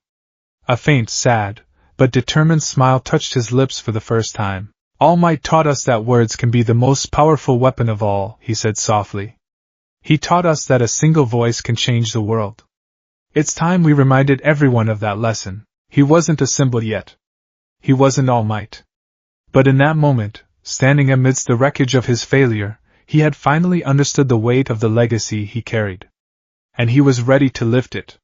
A faint, sad, but determined smile touched his lips for the first time. All Might taught us that words can be the most powerful weapon of all, he said softly. He taught us that a single voice can change the world. It's time we reminded everyone of that lesson. He wasn't a symbol yet. He wasn't All Might. But in that moment, standing amidst the wreckage of his failure, he had finally understood the weight of the legacy he carried. And he was ready to lift it.